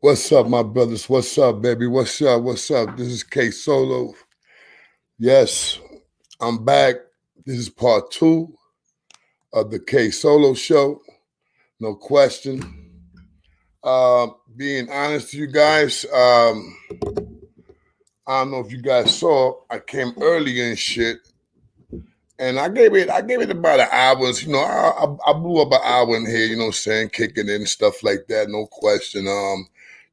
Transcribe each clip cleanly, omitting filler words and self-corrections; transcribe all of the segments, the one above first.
What's up, my brothers? What's up, baby? What's up? What's up? This is K Solo. Yes, I'm back. This is part two of the K Solo show. No question. Being honest to you guys, I don't know if you guys saw, I came early and shit. And I gave it about an hour. I blew up an hour in here, kicking in and stuff like that, no question.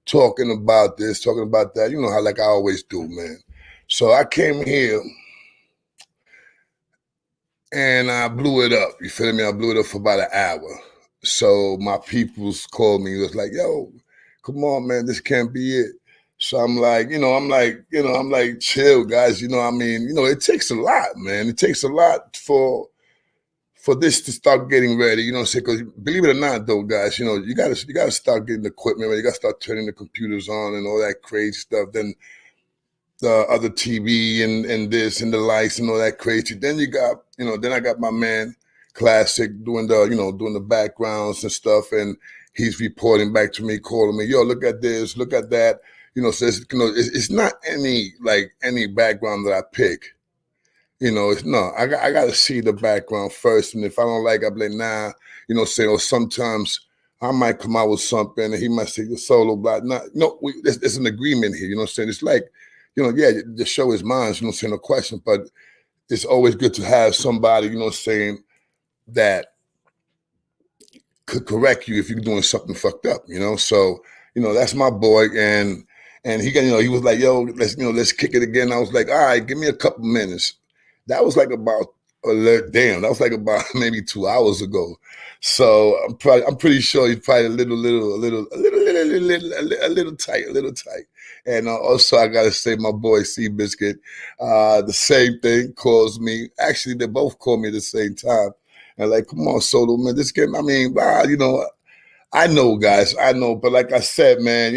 Talking about this, talking about that, how like I always do, man. So I came here and I blew it up. You feel me? I blew it up for about an hour. So my peoples called me. It was like, yo, come on, man, this can't be it. So I'm like, chill, guys. It takes a lot, man. It takes a lot for this to start getting ready, because believe it or not, though, guys, you gotta start getting the equipment ready. You gotta start turning the computers on and all that crazy stuff. Then the other TV and this and the lights and all that crazy. Then then I got my man Classic doing the backgrounds and stuff, and he's reporting back to me, calling me, yo, look at this, look at that. So it's not any background that I pick. It's no, I got to see the background first. And if I don't like it, I'm like, nah, or sometimes I might come out with something and he might say the solo, but not, no, there's an agreement here, It's like, yeah, the show is mine, no question, but it's always good to have somebody, that could correct you if you're doing something fucked up, So, that's my boy. And he was like, yo, let's kick it again. I was like, all right, give me a couple minutes. That was like about that was like about maybe 2 hours ago. So I'm pretty sure he's probably a little tight. And also I gotta say, my boy Seabiscuit, the same thing, calls me. Actually, they both call me at the same time. And like, come on, Solo, man, this game. I know, guys, I know, but like I said, man,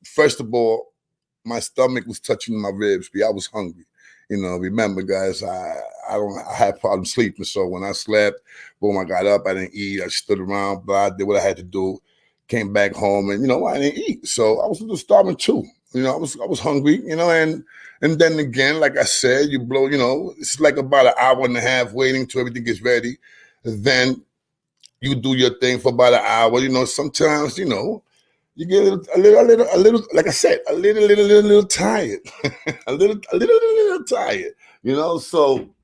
first of all, my stomach was touching my ribs. I was hungry. Remember, guys, I had problems sleeping. So when I slept, boom, I got up, I didn't eat, I stood around, blah, did what I had to do, came back home, and I didn't eat. So I was a little starving too. I was hungry, and then again, like I said, you blow, it's like about an hour and a half waiting till everything gets ready. Then you do your thing for about an hour. Sometimes, you get a little, like I said, a little tired, a little tired, So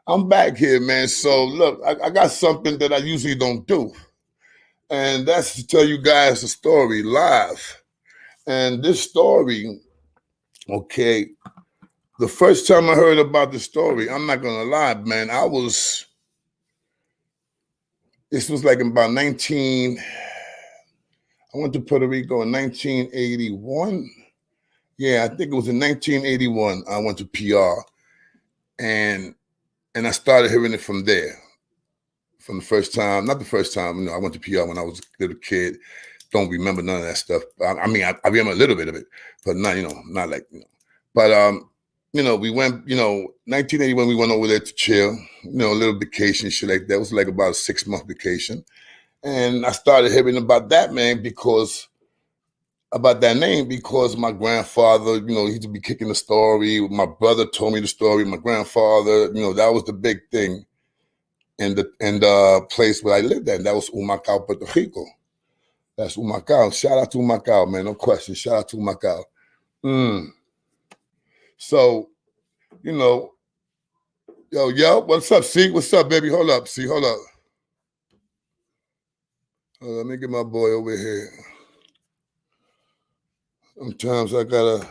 I'm back here, man. So look, I got something that I usually don't do, and that's to tell you guys a story live. And this story, okay, the first time I heard about the story, I'm not gonna lie, man, this was like about I went to Puerto Rico in 1981. Yeah, I think it was in 1981. I went to PR, and I started hearing it from there. From the first time, not the first time. I went to PR when I was a little kid. Don't remember none of that stuff. I remember a little bit of it, but not, not like, But we went, 1981. We went over there to chill, a little vacation, shit like that. It was like about a 6-month vacation. And I started hearing about that, man, about that name because my grandfather, he used to be kicking the story. My brother told me the story. My grandfather, that was the big thing in the place where I lived at. That was Humacao, Puerto Rico. That's Humacao. Shout out to Humacao, man. No question. Shout out to Humacao. So, yo, what's up, C? What's up, baby? Hold up, C. Hold up. Let me get my boy over here. Sometimes I gotta.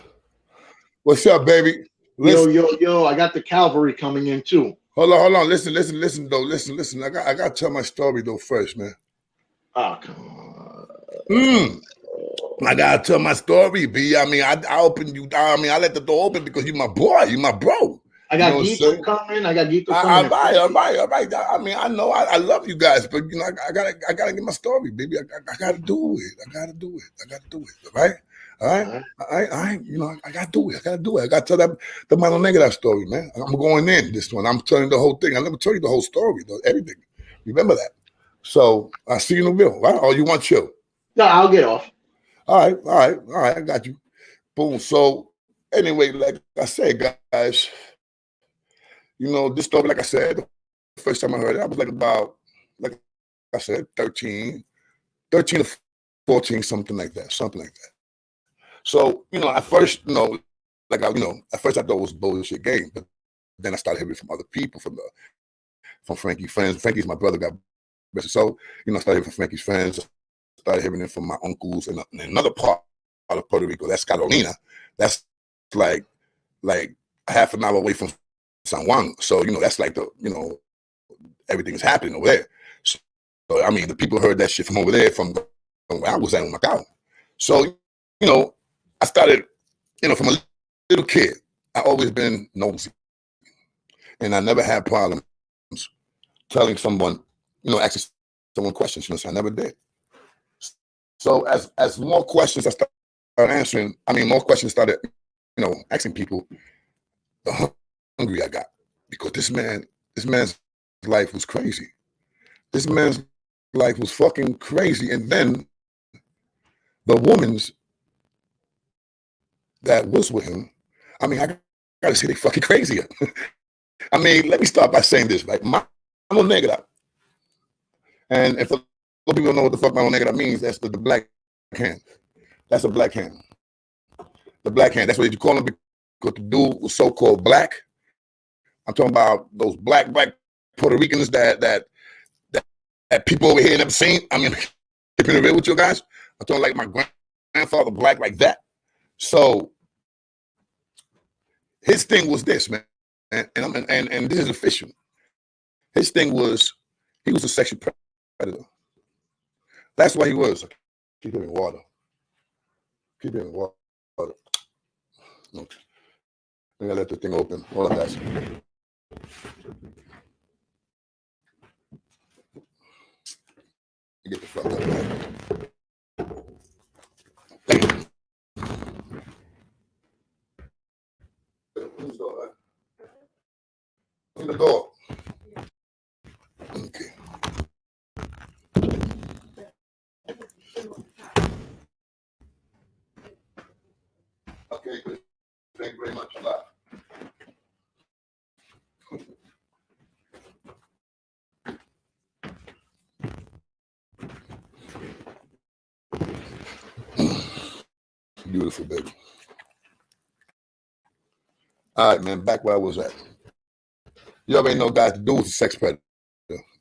What's up, baby? Listen. Yo! I got the cavalry coming in too. Hold on. Listen, though. Listen. I gotta tell my story though first, man. Oh, come on. I gotta tell my story, B. I opened you. I let the door open because you're my boy. You're my bro. I got Gito coming. All right. I know I love you guys, but I gotta get my story, baby. I gotta do it. I gotta do it. All right. I gotta do it. I gotta tell the Mano Negra that story, man. I'm going in this one. I'm telling the whole thing. I never tell you the whole story, though. Everything. Remember that. So I see you in the middle, right? Or you want chill? No, I'll get off. all right, I got you. Boom. So anyway, like I said, guys, this story, like I said, the first time I heard it, I was like about, like I said, 13 to 14, something like that. So, at first, at first I thought it was a bullshit game, but then I started hearing from other people, from Frankie's friends. Frankie's my brother, got bless. So, I started hearing from Frankie's friends. I started hearing it from my uncles in another part of Puerto Rico. That's Carolina. That's like half an hour away from San Juan. So, that's like everything is happening over there. So, I mean, the people heard that shit from over there, from where I was at in Macau. So, I started, from a little kid, I always been nosy. And I never had problems telling someone, asking someone questions. So I never did. So as more questions I started answering, more questions started, asking people, the hungry I got. Because this man's life was crazy. This man's life was fucking crazy. And then the woman's that was with him, I gotta say they fucking crazier. Let me start by saying this, right? I'm a negra. And if people don't know what the fuck Mano Negra means, that's the black hand. That's a black hand. The black hand. That's what you call him, because the dude was so-called black. I'm talking about those black Puerto Ricans that people over here never seen. Keeping it real with you guys. I'm talking like my grandfather black like that. So his thing was this, man. And this is official. His thing was, he was a sexual predator. That's why he was. Keep it in water. Keep it in water. Okay. I gotta let the thing open. Hold on, guys. Get the fuck out of here. Open the door. Okay. Okay, good. Thank you very much. A lot. Beautiful, baby. All right, man. Back where I was at. You already know, guys, the dude was a sex predator.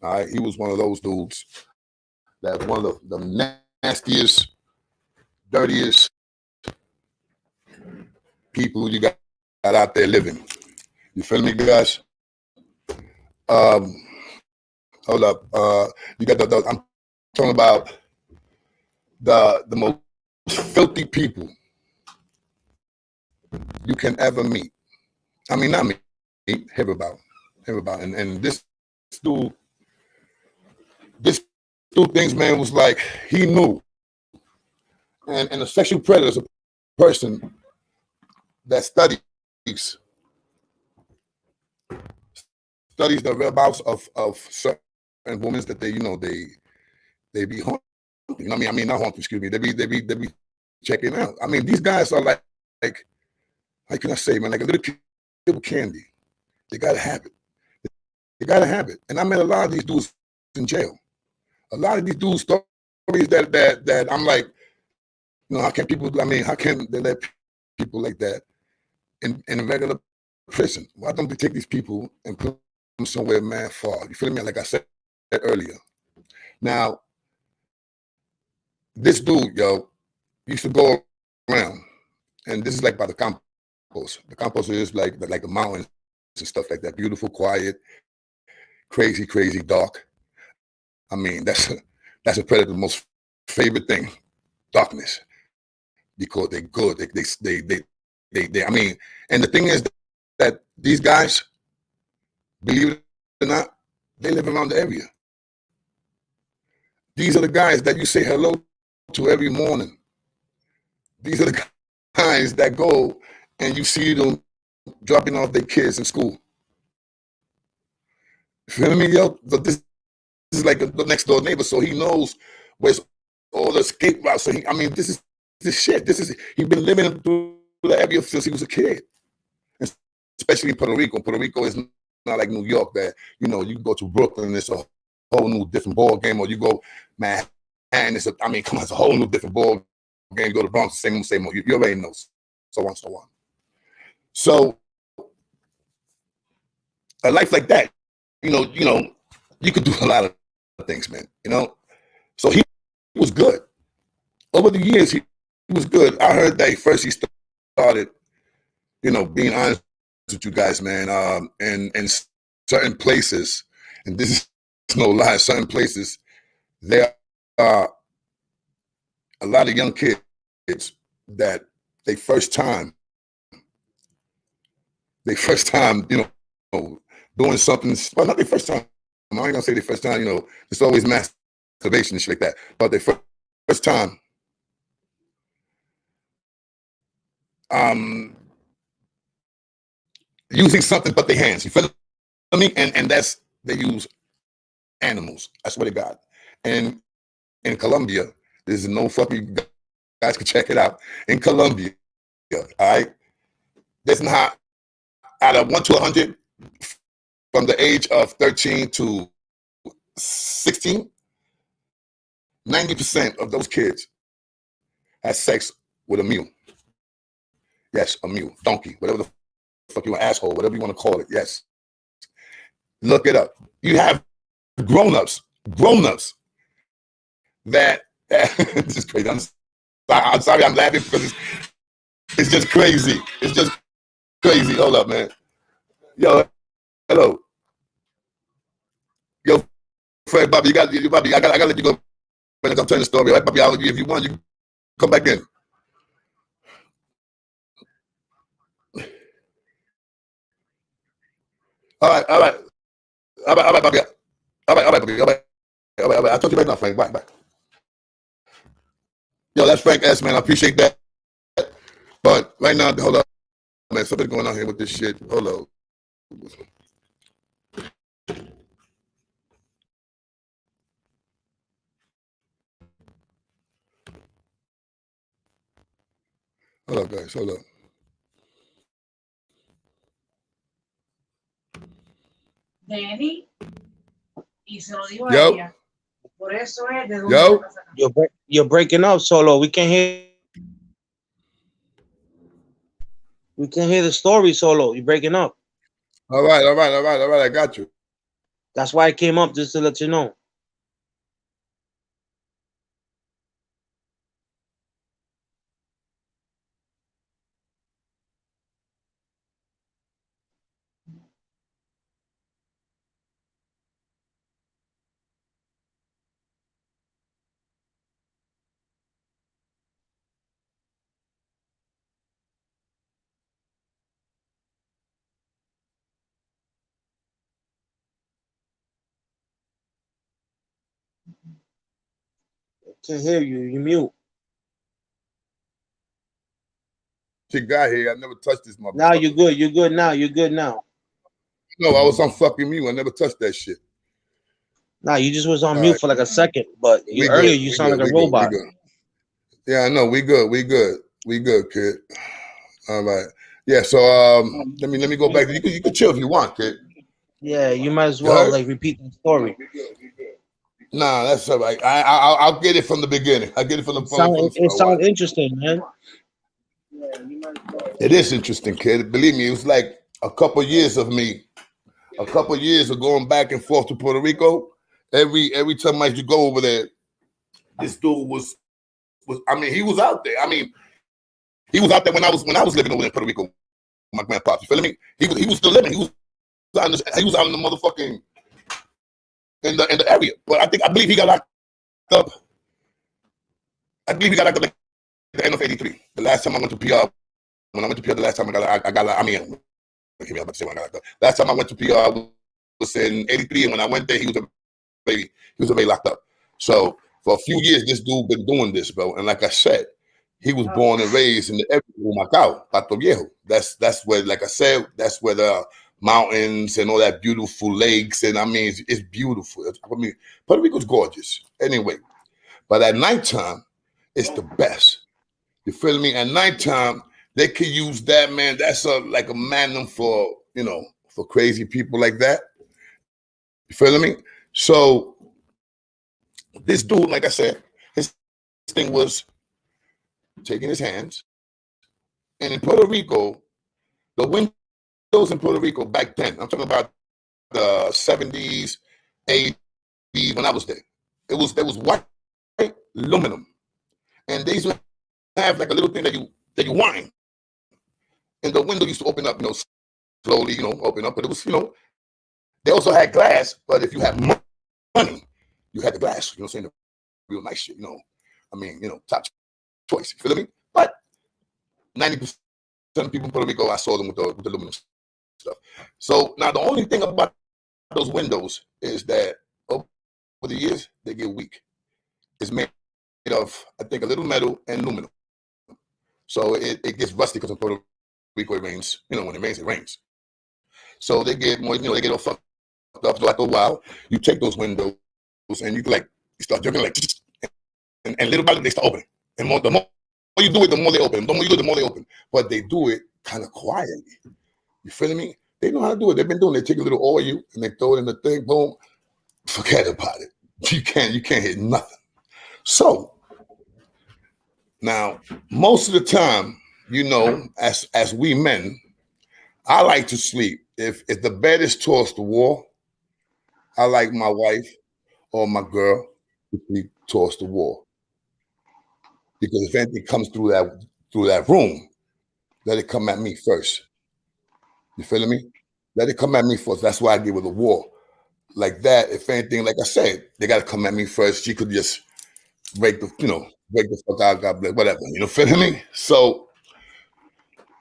All right, he was one of those dudes that one of the nastiest, dirtiest people you got out there living. You feel me, guys? Hold up. You got I'm talking about the most filthy people you can ever meet. Not meet, hear about. And this dude things, man, was like, he knew. And a sexual predator is a person that studies the whereabouts of certain women that they be haunting. Not haunting, excuse me. They be checking out. These guys are like how can I say, man, like a little kid with candy. They gotta have it. They gotta have it. And I met a lot of these dudes in jail. A lot of these dudes stories that I'm like, how can people? How can they let people like that in a regular prison? Why don't they take these people and put them somewhere, man, far? You feel me? Like I said earlier. Now, this dude, used to go around, and this is like by the Campos. The Campos is like the mountains and stuff like that. Beautiful, quiet, crazy, dark. That's a predator's most favorite thing, darkness, because they're good. They and the thing is that these guys, believe it or not, they live around the area. These are the guys that you say hello to every morning. These are the guys that go and you see them dropping off their kids in school. You feel me, yo? But this is like the next door neighbor, so he knows where's all the escape routes. So this is this shit. He's been living through the area since he was a kid, especially in Puerto Rico. Puerto Rico is not like New York that, you know, you can go to Brooklyn, it's a whole new different ball game, or you go Manhattan, it's a whole new different ball game. You go to Bronx, same. You already know, so on. So a life like that, you know, you could do a lot of things, man. You know, so he was good. Over the years, he was good. I heard that first he started, you know, being honest with you guys, man, in certain places, and this is no lie, certain places, there are a lot of young kids that they first time, you know, doing something, well, not their first time, I ain't gonna say their first time, you know, it's always masturbation and shit like that, but their first time, using something but their hands, you feel me? And that's, they use animals, I swear to God. And in Colombia, there's no fucking, guys can check it out. In Colombia, all right, there's not, out of 1 to 100, from the age of 13 to 16, 90% of those kids had sex with a mule. Yes, a mule, donkey, whatever the fuck you want, asshole, whatever you want to call it. Yes, look it up. You have grown-ups that this is crazy. I'm sorry, I'm laughing because it's just crazy. It's just crazy. Hold up, man. Yo, hello. Yo, Fred, Bobby, Bobby, I gotta let you go. I'm telling the story, right, Bobby? If you want, you come back in. All right, Bobby. All right, Bobby. I told you right now, Frank. Bye. Yo, that's Frank S, man. I appreciate that. But right now, hold up, man. Something's going on here with this shit. Hold up. Hold up, guys. Hold up. Danny, y se lo digo a ella. Por eso es de donde you're breaking up, Solo. We can't hear the story, Solo. You're breaking up. All right. I got you. That's why I came up, just to let you know. Can't hear you. You mute. She got here. I never touched this motherfucker. Now you're good. You're good now. You're good now. No, I was on fucking mute. I never touched that shit. Nah, you just was on mute for like a second, but earlier you sound like a robot. Yeah, I know. We good, kid. All right. Yeah. So let me go back. You can chill if you want, kid. Yeah, you might as well like repeat the story. Nah, that's all right. I'll get it from the beginning. I get it from the phone. It sounds interesting, man. It is interesting, kid. Believe me, it was like a couple years of going back and forth to Puerto Rico. Every time I used to go over there, this dude was I mean, he was out there. I mean, he was out there when I was living over in Puerto Rico with my grandpa. You feel me? He was still living. He was out in the motherfucking in the area. But I believe he got locked up. I believe he got locked up like the end of '83. The last time I went to PR, last time I went to PR was in '83, and when I went there, he was already locked up. So for a few years, this dude been doing this, bro. And like I said, he was born and raised in the area of Humacao, Pato Viejo. That's where, like I said, that's where the mountains and all that beautiful lakes, and I mean, it's beautiful. I mean, Puerto Rico's gorgeous. Anyway, but at nighttime, it's the best. You feel me? At nighttime, they can use that, man. That's like a magnum for, you know, for crazy people like that. You feel me? So this dude, like I said, his thing was taking his hands. And in Puerto Rico, the windows in Puerto Rico back then, I'm talking about the 70s, 80s, when I was there. There was white aluminum. And they used to have like a little thing that you wind. And the window used to open up, you know, slowly, you know, open up. But it was, you know, they also had glass, but if you had money, you had the glass, you know what I'm saying? The real nice shit, you know. I mean, you know, top choice, you feel me? But 90% of people in Puerto Rico, I saw them with the aluminum stuff. So now the only thing about those windows is that over the years, they get weak. It's made of, I think, a little metal and aluminum. So it gets rusty because in Puerto Rico it rains. You know, when it rains. So they get more, you know, they get all fucked up. So after a while, you take those windows and you start jerking like, and little by little they start opening. And the more you do it, the more they open. The more you do it, the more they open. But they do it kind of quietly. You feel me? They know how to do it. They've been doing it. They take a little oil and they throw it in the thing. Boom. Forget about it. You can't hit nothing. So now, most of the time, you know, as we men, I like to sleep. If the bed is towards the wall, I like my wife or my girl to sleep towards the wall. Because if anything comes through that room, let it come at me first. You feel me? Let it come at me first. That's why I give her the wall. Like that, if anything, like I said, they gotta come at me first. She could just break the fuck out, God bless, whatever. You know, feel me? So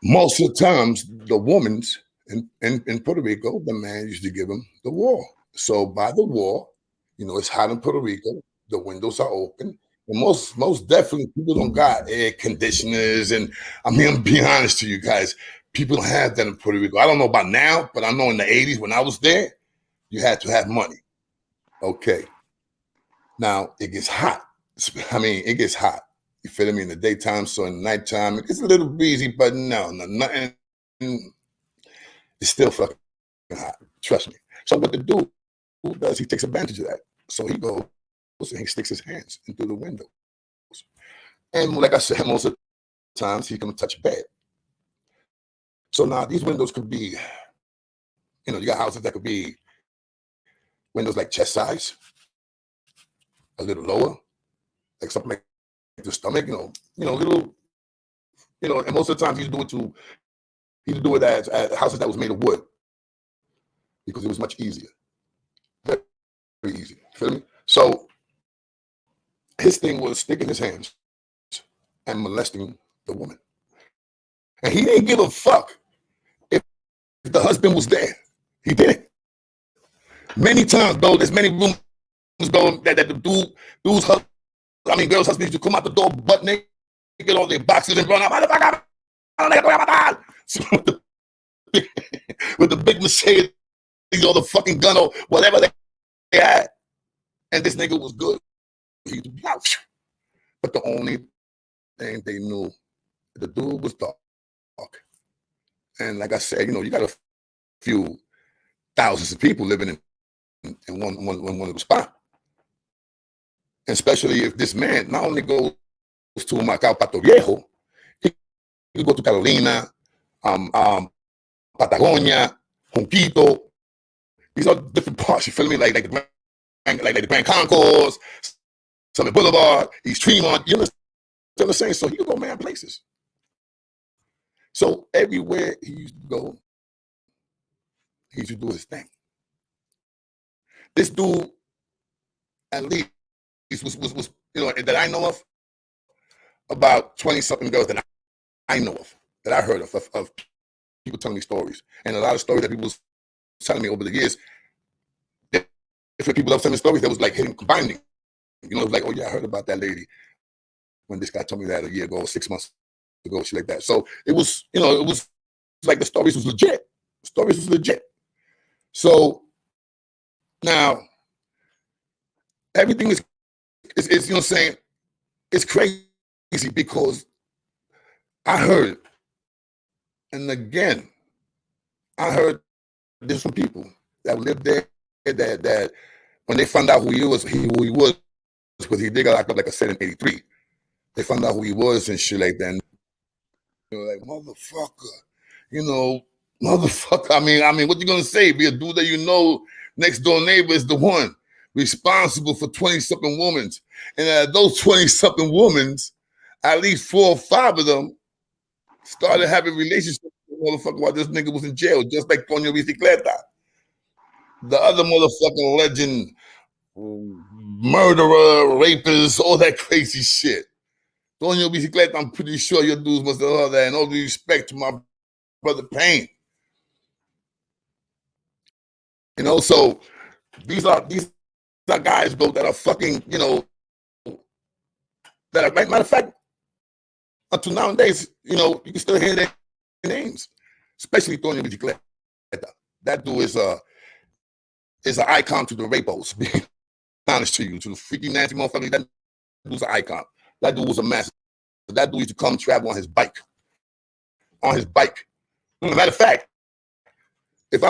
most of the times, the women's in Puerto Rico, the man used to give them the wall. So by the wall, you know, it's hot in Puerto Rico. The windows are open. And most definitely, people don't got air conditioners. And I mean, I'm being honest to you guys, people don't have that in Puerto Rico. I don't know about now, but I know in the 80s when I was there, you had to have money. Okay. Now it gets hot. I mean, it gets hot. You feel me? In the daytime, so in the nighttime, it's a little breezy, but nothing. It's still fucking hot. Trust me. So what the dude does, he takes advantage of that. So he goes and he sticks his hands into the window. And like I said, most of the times he's gonna touch a bed. So now these windows could be, you know, you got houses that could be windows like chest size, a little lower, like something like the stomach, you know, little, you know, and most of the time he'd do it as houses that was made of wood because it was much easier. Very, very easy. Feel me? So his thing was sticking his hands and molesting the woman. And he didn't give a fuck if the husband was there. He didn't. Many times, though, there's many rumors, though, that the girls' husbands used to come out the door butt naked, get all their boxes and run out. So with the big Mercedes or the fucking gun or whatever they had. And this nigga was good. He'd be out. But the only thing they knew, the dude was dark. And like I said, you know, you got a few thousands of people living in one little spot. And especially if this man not only goes to Macao, Pato Viejo, he could go to Carolina, Patagonia, Junquito. These are different parts, you feel me? Like the Grand Concourse, Summit Boulevard, East Tremont, you understand what I'm saying? So he could go mad places. So everywhere he used to go, he used to do his thing. This dude, at least, was you know, that I know of, about 20-something girls that I know of, that I heard of people telling me stories. And a lot of stories that people was telling me over the years, different people love telling me stories that was like hitting, combining. You know, it was like, oh yeah, I heard about that lady when this guy told me that a year ago, 6 months ago, shit like that. So it was, you know, it was like the stories was legit. The stories was legit. So now everything is you know what I'm saying, it's crazy because I heard, and again, I heard this from people that lived there that when they found out who he was, because he did get locked up, like I said, in '83. They found out who he was and shit like that. And you know, like, motherfucker. I mean, what you gonna say? Be a dude that you know next door neighbor is the one responsible for 20-something women. And those 20-something women, at least 4 or 5 of them started having relationships with the motherfucker while this nigga was in jail, just like Tonio Bicicleta. The other motherfucking legend, murderer, rapist, all that crazy shit. Tonio Bicicleta, I'm pretty sure your dudes must have heard that. And all due respect to my brother Payne. You know, so these are guys, bro, that are fucking, you know, that are, matter of fact, until nowadays, you know, you can still hear their names, especially Tonio Bicicleta. That dude is an icon to the rapos, being honest to you, to the freaky nasty motherfucker. That dude's an icon. That dude was a master. That dude used to come travel on his bike. Matter of fact, if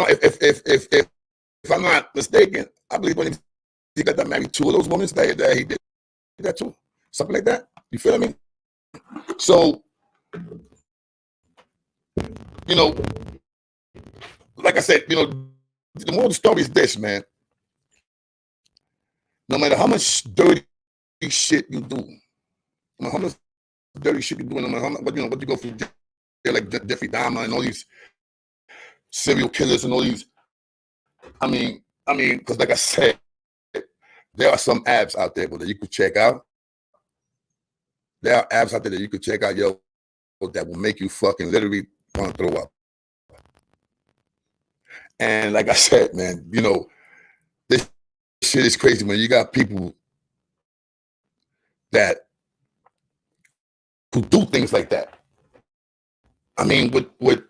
I'm not mistaken, I believe when he got that married 2 of those women that he did that too. Something like that. You feel me? So, you know, like I said, you know, the moral of the story is this, man. No matter how much dirty shit you do, no matter how much dirty shit you do, no matter how much, but you know, what you go through, like Jeffrey Dahmer and all these serial killers and all these. I mean, because like I said, there are some apps out there, that you could check out. There are apps out there that you could check out, yo, that will make you fucking literally want to throw up. And like I said, man, you know, this shit is crazy when you got people who do things like that. I mean, with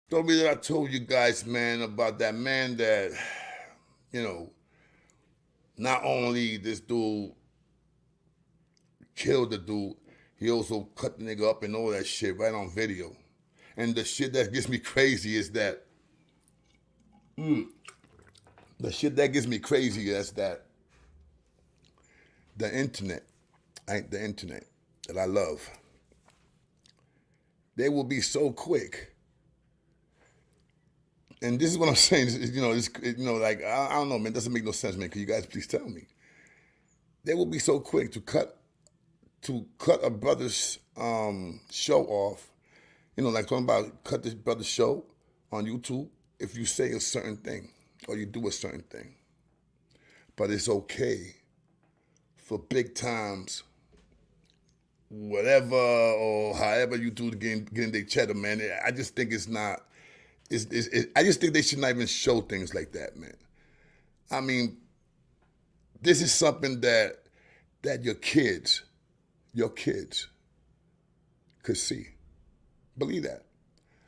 story that I told you guys, man, about that man that, you know, not only this dude killed the dude, he also cut the nigga up and all that shit right on video. And the shit that gets me crazy is that, is that the internet that I love, they will be so quick. And this is what I'm saying, like, I don't know, man, it doesn't make no sense, man. Can you guys please tell me? They will be so quick to cut a brother's show off, you know, like talking about cut this brother's show on YouTube if you say a certain thing or you do a certain thing. But it's okay for big times, whatever or however you do getting their cheddar, man. I just think it's not. I just think they should not even show things like that, man. I mean, this is something that your kids could see. Believe that.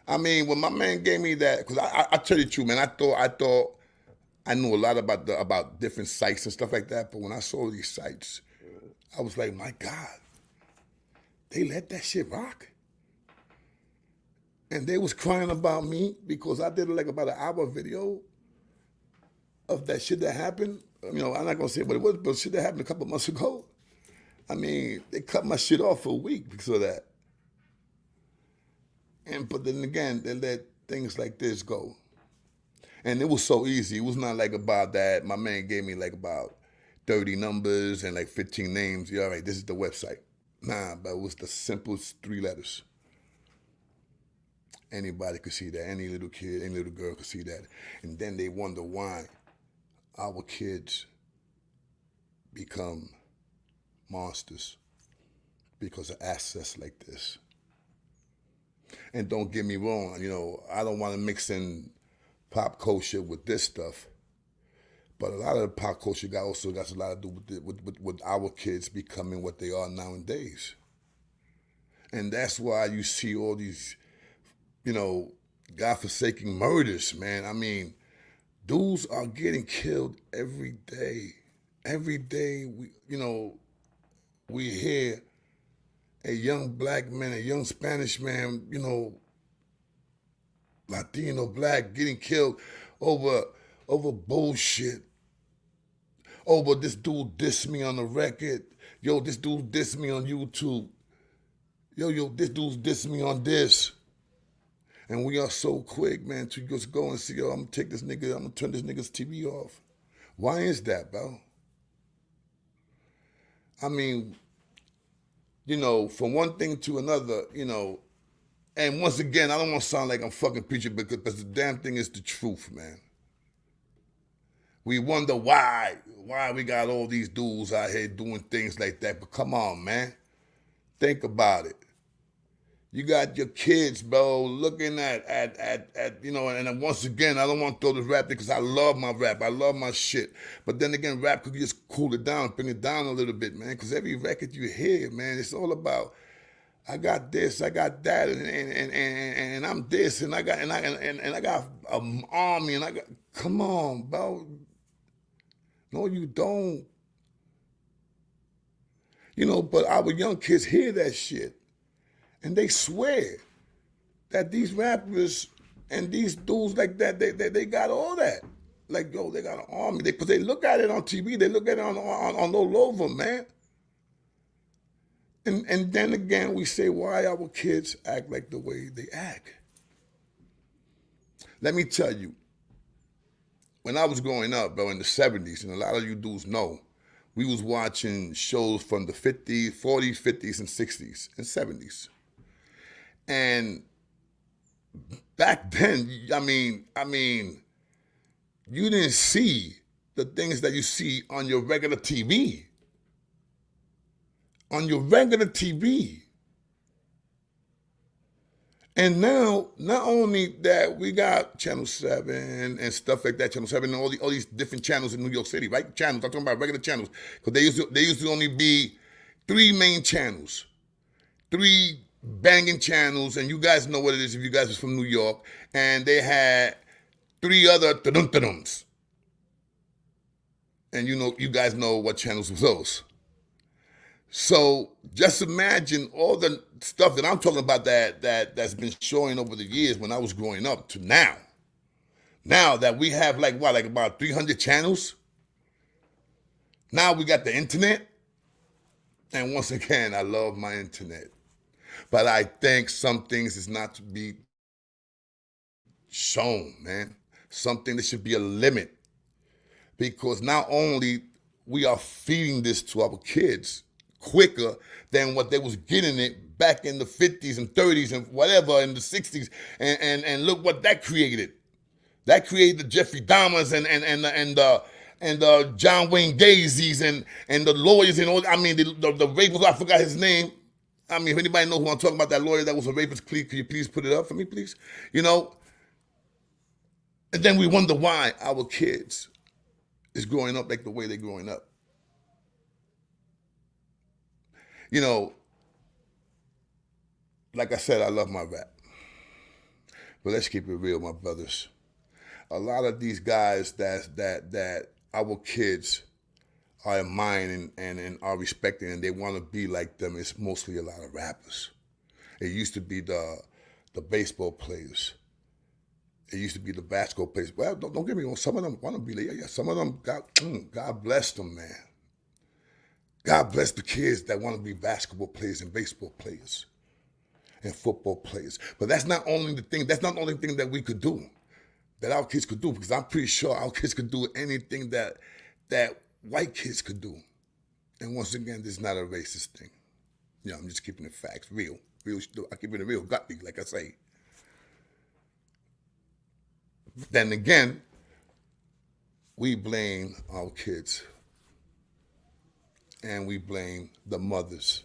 I mean, when my man gave me that, because I tell you the truth, man, I thought I knew a lot about different sites and stuff like that, but when I saw these sites, I was like, my God, they let that shit rock? And they was crying about me because I did like about an hour video of that shit that happened. You know, I'm not gonna say what it was, but shit that happened a couple months ago. I mean, they cut my shit off for a week because of that. But then again, they let things like this go. And it was so easy. It was not like about that. My man gave me like about 30 numbers and like 15 names. Yeah, all right, this is the website. Nah, but it was the simplest 3 letters. Anybody could see that. Any little kid, any little girl could see that. And then they wonder why our kids become monsters because of access like this. And don't get me wrong, you know, I don't want to mix in pop culture with this stuff, but a lot of the pop culture also got a lot to do with our kids becoming what they are nowadays. And that's why you see all these, you know, godforsaken murders, man. I mean, dudes are getting killed every day. Every day, we hear a young black man, a young Spanish man, you know, Latino, black, getting killed over bullshit. Over this dude dissed me on the record. Yo, this dude dissed me on YouTube. Yo, this dude dissed me on this. And we are so quick, man, to just go and see, yo, I'm gonna take this nigga, I'm gonna turn this nigga's TV off. Why is that, bro? I mean, you know, from one thing to another, you know, and once again, I don't want to sound like I'm fucking preaching because the damn thing is the truth, man. We wonder why we got all these dudes out here doing things like that. But come on, man. Think about it. You got your kids, bro, looking at you know, and then once again, I don't want to throw this rap because I love my rap. I love my shit. But then again, rap could just cool it down, bring it down a little bit, man. Because every record you hear, man, it's all about, I got this, I got that, and I'm this, and I got an army, and I got, come on, bro. No, you don't. You know, but our young kids hear that shit, and they swear that these rappers and these dudes like that, they got all that. Like, yo, they got an army. Because they look at it on TV, they look at it on all over, man. And then again, we say why our kids act like the way they act. Let me tell you, when I was growing up, bro, in the 70s, and a lot of you dudes know, we was watching shows from the 50s, 40s, 50s, and 60s, and 70s. And back then, I mean, you didn't see the things that you see on your regular TV. On your regular TV. And now, not only that, we got Channel 7 and stuff like that, Channel 7 and all these different channels in New York City, right? Channels, I'm talking about regular channels. Because they used to only be 3 main channels, 3 banging channels, and you guys know what it is if you guys are from New York, and they had 3 other ta-dum-ta-dums. And you guys know what channels were those. So just imagine all the stuff that I'm talking about that's been showing over the years when I was growing up to now. Now that we have like about 300 channels. Now we got the internet. And once again, I love my internet. But I think some things is not to be shown, man. Something that should be a limit. Because not only we are feeding this to our kids quicker than what they was getting it back in the 50s and 30s and whatever in the 60s, and look what that created. That created the Jeffrey Dahmers and the John Wayne Gacy's and the lawyers and all. I mean the rapist. I forgot his name. I mean, if anybody knows who I'm talking about, that lawyer that was a rapist, please, could you please put it up for me, please? You know. And then we wonder why our kids is growing up like the way they're growing up. You know, like I said, I love my rap. But let's keep it real, my brothers. A lot of these guys that our kids are admiring and are respecting and they want to be like them, it's mostly a lot of rappers. It used to be the baseball players. It used to be the basketball players. Well, don't get me wrong, some of them want to be like, yeah, some of them, God bless them, man. God bless the kids that want to be basketball players and baseball players and football players. But that's not only the thing that we could do, that our kids could do, because I'm pretty sure our kids could do anything that white kids could do. And once again, this is not a racist thing. You know, I'm just keeping the facts real. I keep it real gutsy, like I say. Then again, we blame our kids. And we blame the mothers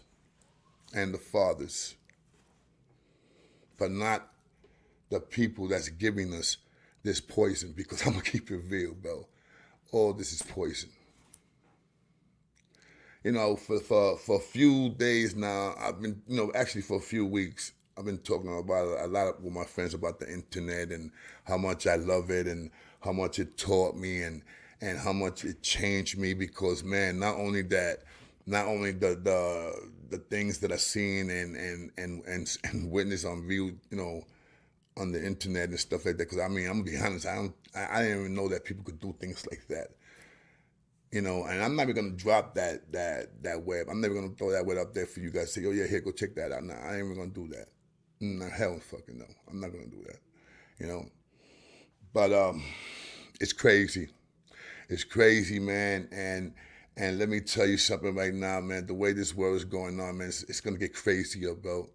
and the fathers, but not the people that's giving us this poison, because I'm going to keep it real, bro. All this is poison. You know, for a few days now, I've been, actually for a few weeks, I've been talking about a lot with my friends about the internet and how much I love it and how much it taught me and how much it changed me, because, man, not only that, not only the things that I've seen and witnessed on view, you know, on the internet and stuff like that. Because I mean, I'm gonna be honest, I didn't even know that people could do things like that. You know, and I'm never gonna drop that web. I'm never gonna throw that web up there for you guys to say, oh yeah, here, go check that out. Nah, I ain't even gonna do that. Nah, hell fucking no. I'm not gonna do that. You know. But it's crazy. It's crazy, man. And let me tell you something right now, man. The way this world is going on, man, it's gonna get crazier, bro.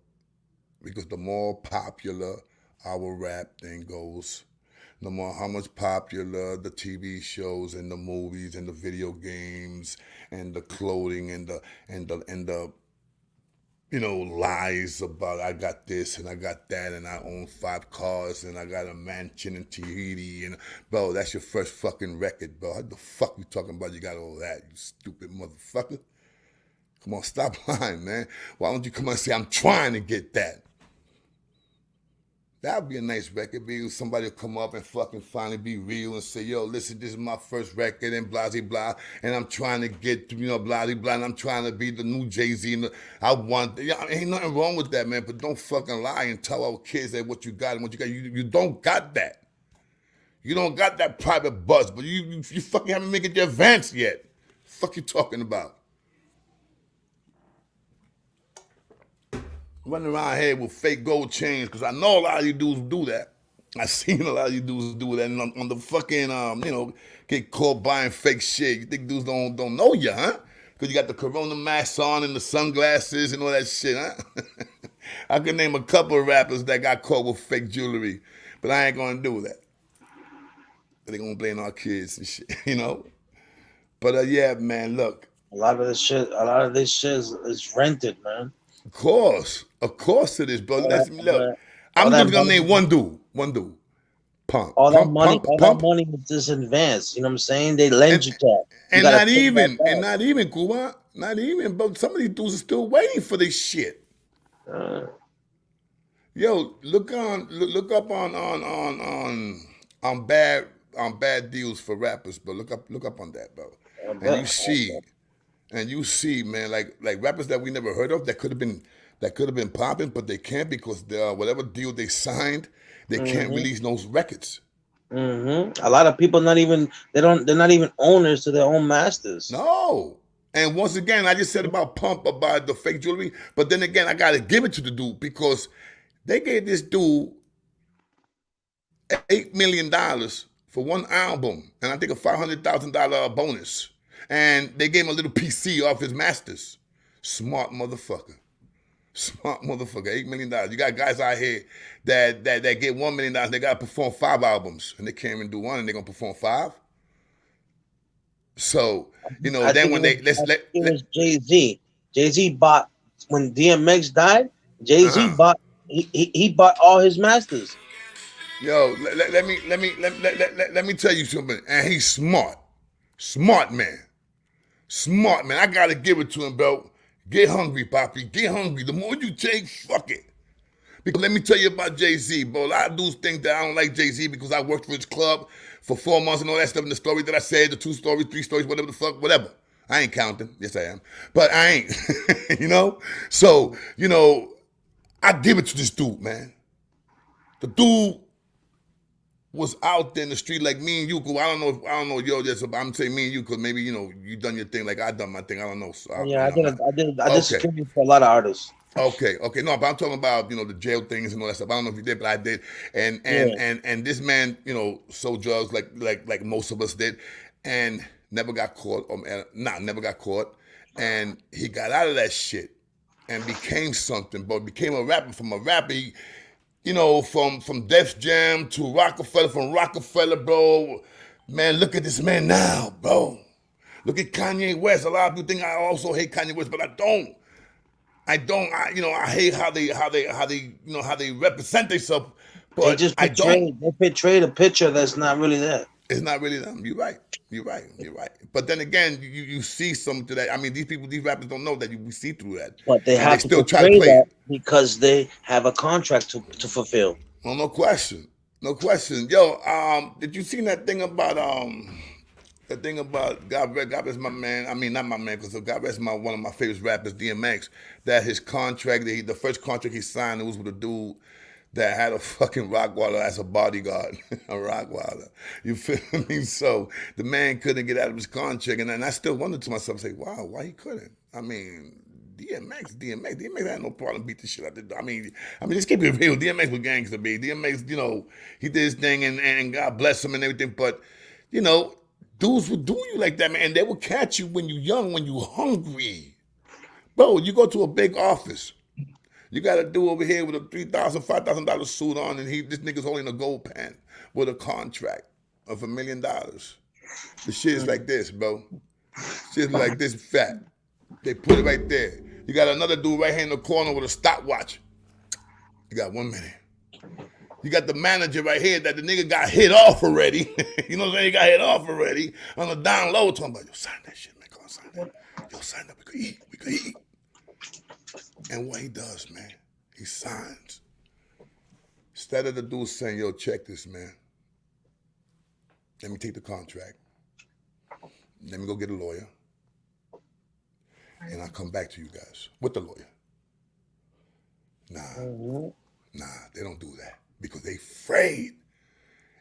Because the more popular our rap thing goes, no more how much popular the TV shows and the movies and the video games and the clothing and the you know, lies about I got this and I got that and I own 5 cars and I got a mansion in Tahiti and bro, that's your first fucking record, bro. How the fuck you talking about you got all that, you stupid motherfucker? Come on, stop lying, man. Why don't you come on and say I'm trying to get that? That would be a nice record. Be somebody will come up and fucking finally be real and say, yo, listen, this is my first record and blah, blah, blah, and I'm trying to get, you know, blah, blah, blah, and I'm trying to be the new Jay-Z. And I want, ain't nothing wrong with that, man, but don't fucking lie and tell our kids that what you got and what you got. You don't got that. You don't got that private buzz, but you fucking haven't made it your advance yet. Fuck you talking about? Running around here with fake gold chains, because I know a lot of you dudes do that. I've seen a lot of you dudes do that, and on the fucking, you know, get caught buying fake shit. You think dudes don't know you, huh? Because you got the Corona mask on and the sunglasses and all that shit, huh? I can name a couple of rappers that got caught with fake jewelry, but I ain't gonna do that. They're gonna blame our kids and shit, you know? But yeah, man, look. A lot of this shit is rented, man. Of course it is, bro. Look, I'm just gonna name one dude. Pump. All that money is just advanced. You know what I'm saying? They lend you that. And not even, Cuba. Not even, but some of these dudes are still waiting for this shit. Yo, look up on bad deals for rappers, bro. Look up on that, bro. And you see, man, like rappers that we never heard of that could have been popping, but they can't because whatever deal they signed, they can't release those records. A lot of people they're not even owners to their own masters. No. And once again, I just said about Pump, about the fake jewelry, but then again, I gotta give it to the dude because they gave this dude $8 million for one album, and I think a $500,000 bonus. And they gave him a little PC off his masters. Smart motherfucker. $8 million. You got guys out here that get $1 million. They got to perform 5 albums, and they can't even do 1, and they're gonna perform 5. So you know, then when it was Jay-Z. Jay-Z bought when DMX died. Jay-Z bought he bought all his masters. Yo, let me tell you something. And he's smart. Smart man. I gotta give it to him, bro. Get hungry, Poppy. Get hungry. The more you take, fuck it. Because let me tell you about Jay-Z, bro. A lot of dudes think that I don't like Jay-Z because I worked for his club for 4 months and all that stuff. And the story that I said, the 2 stories, 3 stories, whatever the fuck, whatever. I ain't counting. Yes, I am. But I ain't. You know? So, you know, I give it to this dude, man. The dude was out there in the street like me and you. I don't know, yo. Just I'm saying me and you because maybe you know you done your thing like I done my thing. I don't know. So I did streaming for a lot of artists. Okay. No, but I'm talking about the jail things and all that stuff. I don't know if you did, but I did. And this man, sold drugs like most of us did, and never got caught. Never got caught, and he got out of that shit and became something. But became a rapper. From a rapper. From Def Jam to Rockefeller, from Rockefeller, bro. Man, look at this man now, bro. Look at Kanye West. A lot of people think I also hate Kanye West, but I don't. I hate how they represent themselves. But they portray a picture that's not really there. It's not really them. You're right. But then again, you see some to that. I mean, these rappers don't know that we see through that. But they have to still try to play that because they have a contract to fulfill. Well, no question. Yo, did you see that thing about the thing about God rest my man. I mean, not my man, because God rest one of my favorite rappers, DMX. That his contract, the first contract he signed, it was with a dude that had a fucking Rottweiler as a bodyguard, a Rottweiler. You feel me? So the man couldn't get out of his contract, and I still wondered to myself, say, wow, why he couldn't? I mean, DMX had no problem beat the shit out of the. I mean, let's keep it real. DMX was gangster, B. DMX, he did his thing, and God bless him and everything. But, dudes would do you like that, man, and they will catch you when you're young, when you're hungry. Bro, you go to a big office. You got a dude over here with a $3,000, $5,000 suit on, and this nigga's holding a gold pen with a contract of $1 million. The shit's like this, bro. Shit's like this fat. They put it right there. You got another dude right here in the corner with a stopwatch. You got 1 minute. You got the manager right here that the nigga got hit off already. You know what I'm saying? He got hit off already on the down low. Talking about, yo, sign that shit, man. Come on, sign that. Yo, sign that. We could eat. And what he does, man, he signs. Instead of the dude saying, yo, check this, man. Let me take the contract. Let me go get a lawyer. And I'll come back to you guys with the lawyer. Nah, they don't do that because they afraid.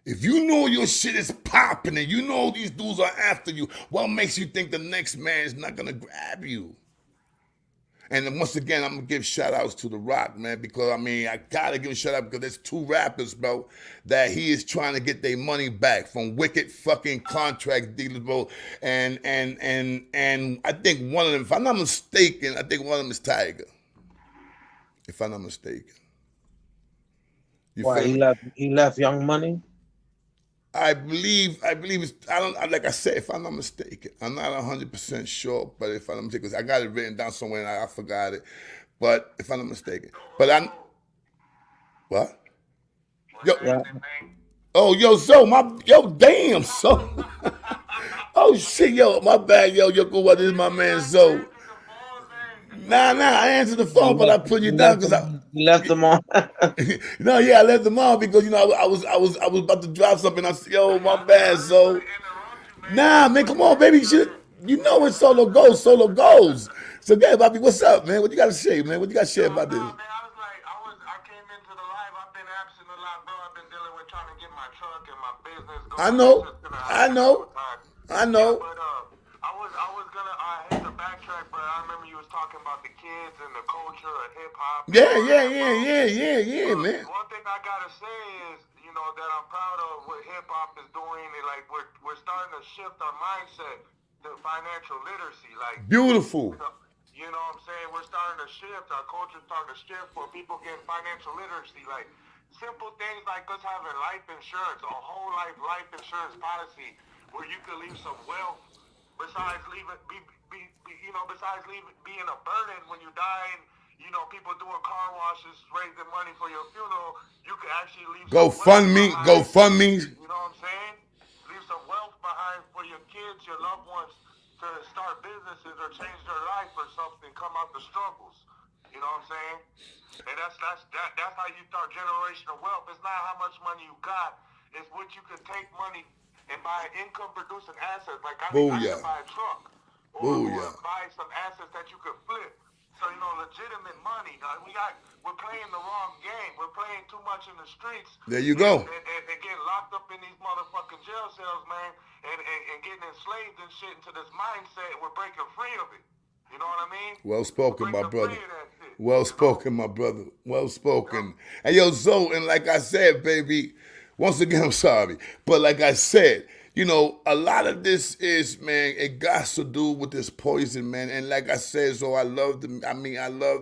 If you know your shit is popping and you know these dudes are after you, what makes you think the next man is not going to grab you? And then once again, I'm going to give shout-outs to The Rock, man, because, I got to give a shout-out because there's 2 rappers, bro, that he is trying to get their money back from wicked fucking contract dealers, bro. And I think one of them, if I'm not mistaken, one of them is Tiger. If I'm not mistaken. Why, he left Young Money? I believe it's, like I said, if I'm not mistaken, I'm not 100% sure, but if I'm not mistaken, I got it written down somewhere and I forgot it. But if I'm not mistaken, what? Yo, yeah. Oh, yo, damn, so. Oh, shit, yo, my bad, yo, what is my man, Zoe? Nah, I answered the phone, but I put you down because you left them on. No, yeah, I left them on because I was about to drop something. I said, yo, my bad, so. Nah, man, come on, baby, when solo goes. So, yeah, Bobby, what's up, man? What you got to say, man? What you got to share about this? Man, I came into the live. I've been absent a lot, bro. I've been dealing with trying to get my truck and my business going. I know. I was gonna hit the backtrack, but I remember you was talking about the kids and the culture of hip hop. Yeah, man. One thing I gotta say is, that I'm proud of what hip hop is doing. And like we're starting to shift our mindset to financial literacy. Like beautiful. You know what I'm saying? We're starting to shift. Our culture's starting to shift for people getting financial literacy. Like simple things like us having life insurance, a whole life insurance policy where you could leave some wealth. Besides being a burden when you die, and people doing car washes, raising money for your funeral, you could actually leave. GoFundMe. You know what I'm saying? Leave some wealth behind for your kids, your loved ones, to start businesses or change their life or something. Come out the struggles. You know what I'm saying? And that's how you start generational wealth. It's not how much money you got. It's what you can take money and buy income producing assets. Like I can buy a truck or buy some assets that you could flip. So legitimate money. We're playing the wrong game. We're playing too much in the streets. There you go. And getting locked up in these motherfucking jail cells, man, and getting enslaved and shit into this mindset. And we're breaking free of it. You know what I mean? Well spoken, my brother. Well spoken, my brother. Well spoken. And yo, Zoe, and like I said, baby. Once again, I'm sorry. But like I said, a lot of this is, man, it got to do with this poison, man. And like I said, so I love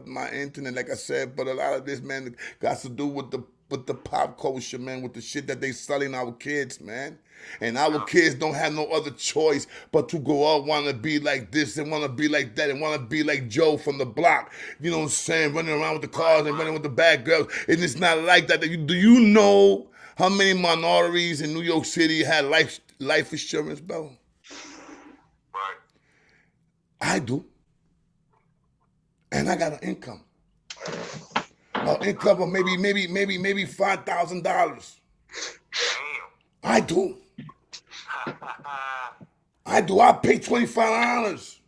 my internet, like I said, but a lot of this, man, got to do with the pop culture, man, with the shit that they selling our kids, man. And our kids don't have no other choice but to go out, want to be like this and want to be like that and want to be like Joe from the block. You know what I'm saying? Running around with the cars and running with the bad girls. And it's not like that. Do you know how many minorities in New York City had life insurance, bro? Right. I do. And I got an income. An income of maybe $5,000. Damn. I do. I pay $25.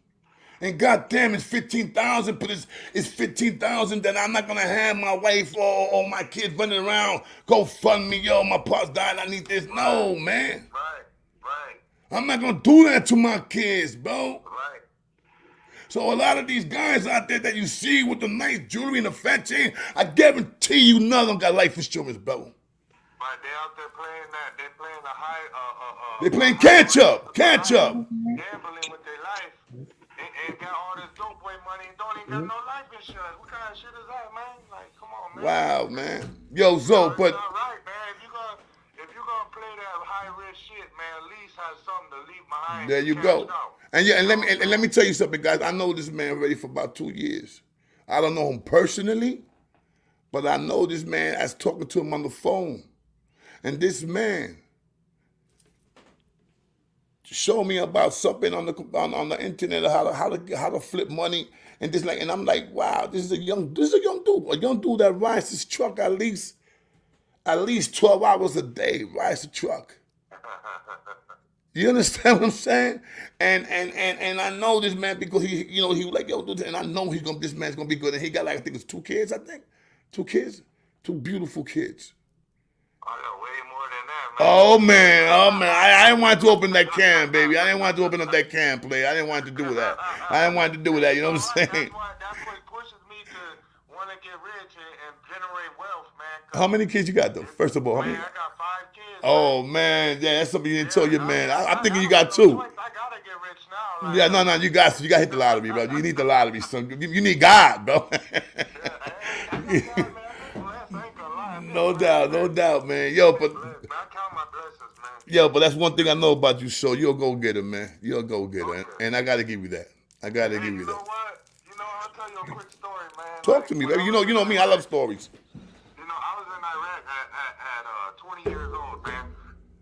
And goddamn, it's 15,000, but it's 15,000 that I'm not gonna have my wife or my kids running around, go fund me, yo, my pops died, I need this. No, man. Right. I'm not gonna do that to my kids, bro. Right. So a lot of these guys out there that you see with the nice jewelry and the fat chain, I guarantee you none of them got life insurance, bro. Right, they out there playing that. They playing the high. They playing catch up. Gambling with their life. And got all this dope boy money and don't even got no life insurance. What kind of shit is that, man? Like, come on, man. Wow, man. Yo, Zo, but It's not right, man. If you gonna play that high risk shit, man, at least have something to leave behind. there you go. And yeah, and let me tell you something, guys. I know this man already for about 2 years. I don't know him personally, but I know this man. I was talking to him on the phone, and this man showed me about something on the internet, how to flip money and this, like, and I'm like, wow, this is a young dude, that rides his truck at least 12 hours a day, rides the truck. You understand what I'm saying? And I know this man because he was like, yo, dude, and I know this man's gonna be good. And he got, like, I think it's 2 kids, 2 beautiful kids. I got way more than that, man. Oh man, I didn't want to open that can, baby. I didn't want to open up that can, play. I didn't want to do that. You know what I'm saying? That's what pushes me to want to get rich and generate wealth, man. How many kids you got, though? First of all, how many? Man, I got 5 kids. Oh man, yeah, that's something you didn't tell your man. I'm thinking you got 2. I gotta get rich now. Like, Yeah, no, you got to hit the lottery, bro. You need the lottery, son. You need God, bro. No doubt, man. Yo, but that's one thing I know about you, so you'll go get it, man. You'll go get it, and I gotta give you that. You know what? I'll tell you a quick story, man. Talk to me, baby. You know me. I love stories. I was in Iraq at 20 years old, man,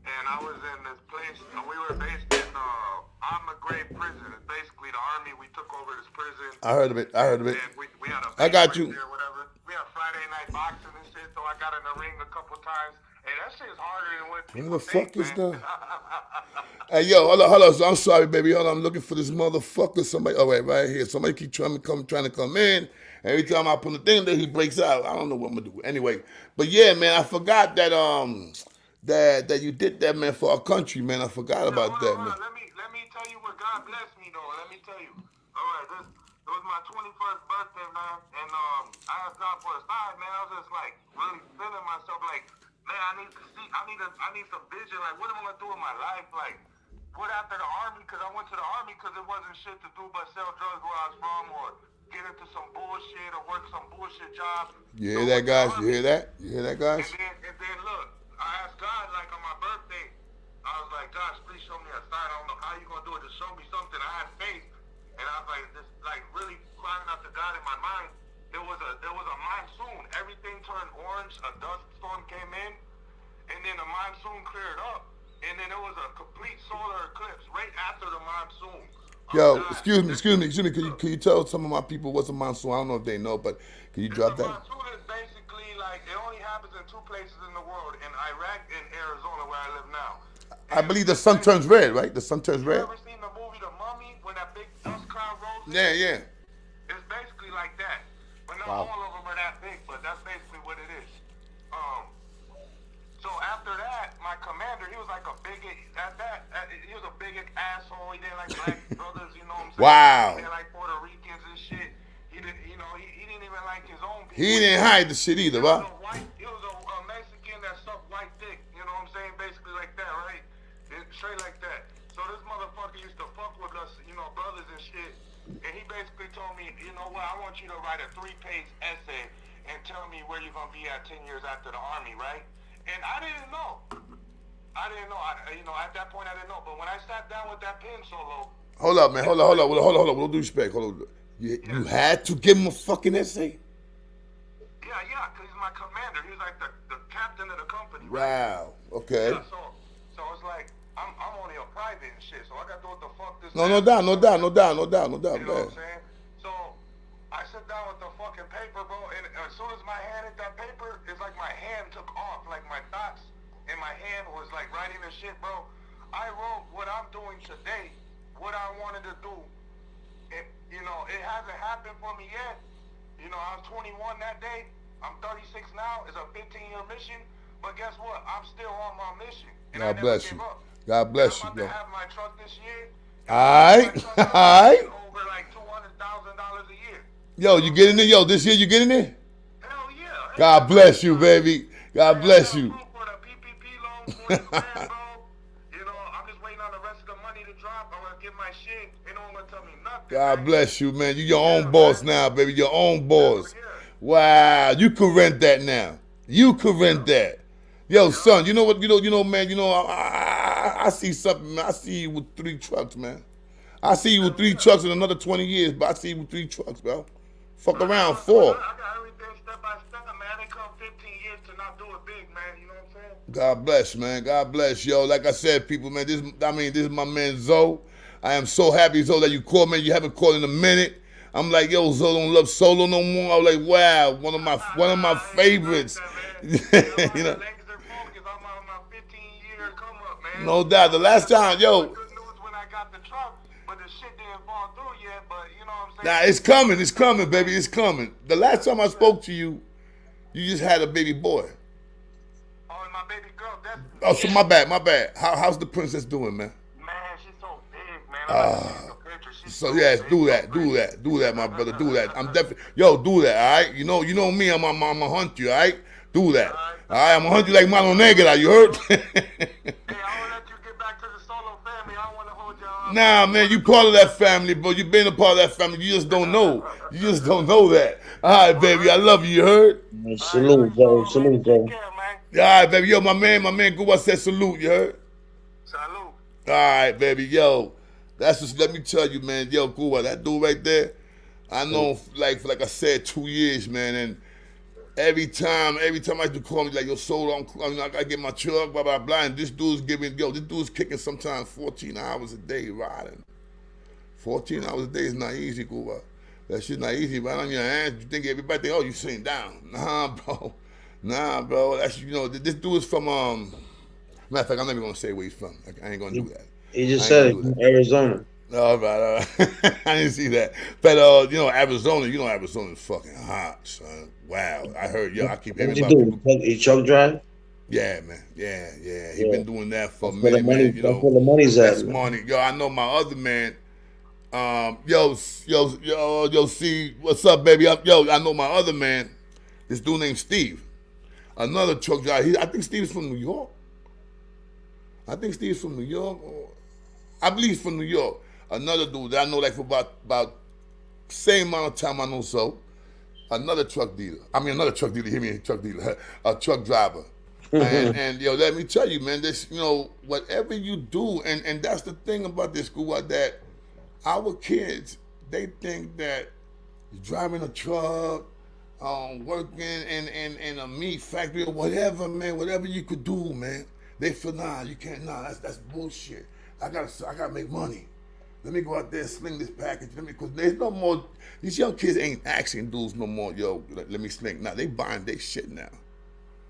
and I was in this place. We were based in Ahmed Grave prison. It's basically the army. We took over this prison. I heard of it. And we had a I got you. there, whatever. We had Friday night boxing and shit, so I got in the ring a couple times. Hey, that shit is harder than what people Who the fuck think, is man. that? Hey, yo, hold on. So I'm sorry, baby. Hold on. I'm looking for this motherfucker. Somebody. Oh, wait, right here. Somebody keep trying to come in. Every time I put the thing there, he breaks out. I don't know what I'm gonna do. Anyway, but yeah, man, I forgot that that you did that, man, for our country, man. I forgot about that, man. Let me tell you what God blessed me, though. Let me tell you. All right, it was my 21st birthday, man, and I asked God for a sign, man. I was just like really feeling myself, like, man, I need some vision. Like, what am I gonna do in my life? Like, put after the army, because I went to the army because it wasn't shit to do but sell drugs where I was from, or get into some bullshit or work some bullshit job. You hear that, guys? You hear that? guys? And then look, I asked God, like, on my birthday, I was like, gosh, please show me a sign. I don't know how you gonna do it. Just show me something. I had faith, and I was like, just like really crying out to God in my mind. There was a monsoon. Everything turned orange. A dust storm came in, and then the monsoon cleared up, and then there was a complete solar eclipse right after the monsoon. Yo, excuse me. Can you tell some of my people what's a monsoon? I don't know if they know, but can you drop that? Monsoon is basically like, it only happens in 2 places in the world, in Iraq and Arizona, where I live now. I believe the sun turns red, right? The sun turns red. You ever seen the movie The Mummy, when that big dust cloud rolls in? Yeah. It's basically like that. But not Wow. all of them are that big, but that's basically what it is. So after that, my commander, he was like a bigot. He was a bigot asshole. He didn't like black brothers, you know what I'm saying? Wow. He didn't like Puerto Ricans and shit. He didn't even like his own people. He didn't hide the shit either, right? He was a Mexican that sucked white dick, you know what I'm saying? Basically like that, right? Straight like that. So this motherfucker used to fuck with us, brothers and shit. And he basically told me, you know what, I want you to write a 3-page essay and tell me where you're going to be at 10 years after the army, right? And I didn't know. At that point I didn't know. But when I sat down with that pen solo. Hold up, man. Hold on. With all due respect. Hold on. You had to give him a fucking essay? Yeah, because he's my commander. He's like the captain of the company. Wow. Okay. Yeah, so it's like, I'm only a private and shit, so I got to do what the fuck this. No doubt. You know what I'm saying? So I sit down with the fucking paper, bro, and as soon as my hand hit that paper, it's like my hand took off, like my thoughts in my hand was like writing this shit, bro. I wrote what I'm doing today what I wanted to do. You know, it hasn't happened for me yet. You know, I was 21 that day. I'm 36 now. It's a 15-year mission. But guess what? I'm still on my mission. And God I bless never you. give up. God bless I'm you, about bro. to have my truck this year. All right. All right. Over like $200,000 a year. Yo, you getting it? Yo, this year you getting it? Hell yeah. God bless you, baby. God bless you. For the PPP loan, 40 grand, bro. You know, I'm just waiting on the rest of the money to drop. I'm gonna get my shit. They don't want to tell me nothing. God man. bless you, man. You your own boss now, baby. Your own boss. Yeah. Wow, you could rent that now. You could rent that. Yo, son, you know what? You know, man. You know, I see something. Man. I see you with 3 trucks, man. I see you with 3 trucks in another 20 years, but I see you with 3 trucks, bro. Fuck around 4. I got everything step by step, man. I didn't come 15 years to not do it big, man. You know what I'm saying? God bless, man. God bless, yo. Like I said, people, man. This is my man Zoe. I am so happy, Zoe, that you called, man. You haven't called in a minute. I'm like, yo, Zoe don't love solo no more. I was like, wow, one of my favorites. You know. No doubt. The last time, yo. Good news when I got the truck, but the shit didn't fall through yet. But you know what I'm Nah, saying? it's coming. It's coming, baby. It's coming. The last time I spoke to you, you just had a baby boy. Oh, and my baby girl, that's Oh, so my bad. How's the princess doing, man? man, she's so big, man. I'm gonna see the picture. She's So so yes, big, do so that, big. my brother, do that. I'm definitely, yo, do that, all right? You know me, I'm gonna hunt you, all right? Do that, all right? I'm gonna hunt you like Mano Negra, you heard? Hey, I will let you get back to the solo family. I don't want to hold y'all up. Nah, man, you part of that family, bro. You been a part of that family. You just don't know. You just don't know that. All right, baby, I love you, you heard? Salute, Joe. Salute, Joe. Take care, man. All right, baby, yo, my man, Guba said salute, you heard? Salute. All right, baby, yo. That's just, let me tell you, man, yo, Guba, that dude right there, I know, like I said, 2 years, man, and every time I used to call me, like, yo, Solo, I gotta get my truck, blah, blah, blah, and this dude's kicking sometimes 14 hours a day riding. 14 hours a day is not easy, Guba. That shit's not easy, right on your hands. You think everybody think, oh, you sitting down. Nah, bro. That's, you know, this dude is from, matter of fact, I'm not even gonna say where he's from. I ain't gonna do that. He just said it, Arizona. All right. I didn't see that. But, you know, Arizona is fucking hot, son. Wow. I heard, yo, I keep hearing about people. He truck drive? Yeah, man. Yeah. He been doing that for a That's where the minute, money, man. You know, that's where the money's at. that's money. Yo, I know my other man. Yo, see, what's up, baby? I know my other man. This dude named Steve. Another truck driver. I think Steve's from New York. I believe he's from New York. Another dude that I know, like, for about same amount of time I know so. Another truck dealer. Hear me, truck dealer. A truck driver. and yo, let me tell you, man, this, you know, whatever you do, and that's the thing about this school, that our kids, they think that driving a truck, working in a meat factory or whatever, man, whatever you could do, man, they feel, nah, you can't, that's bullshit. I gotta make money. Let me go out there and sling this package. Because there's no more, these young kids ain't asking dudes no more, yo, let me sling. Nah, they buying their shit now.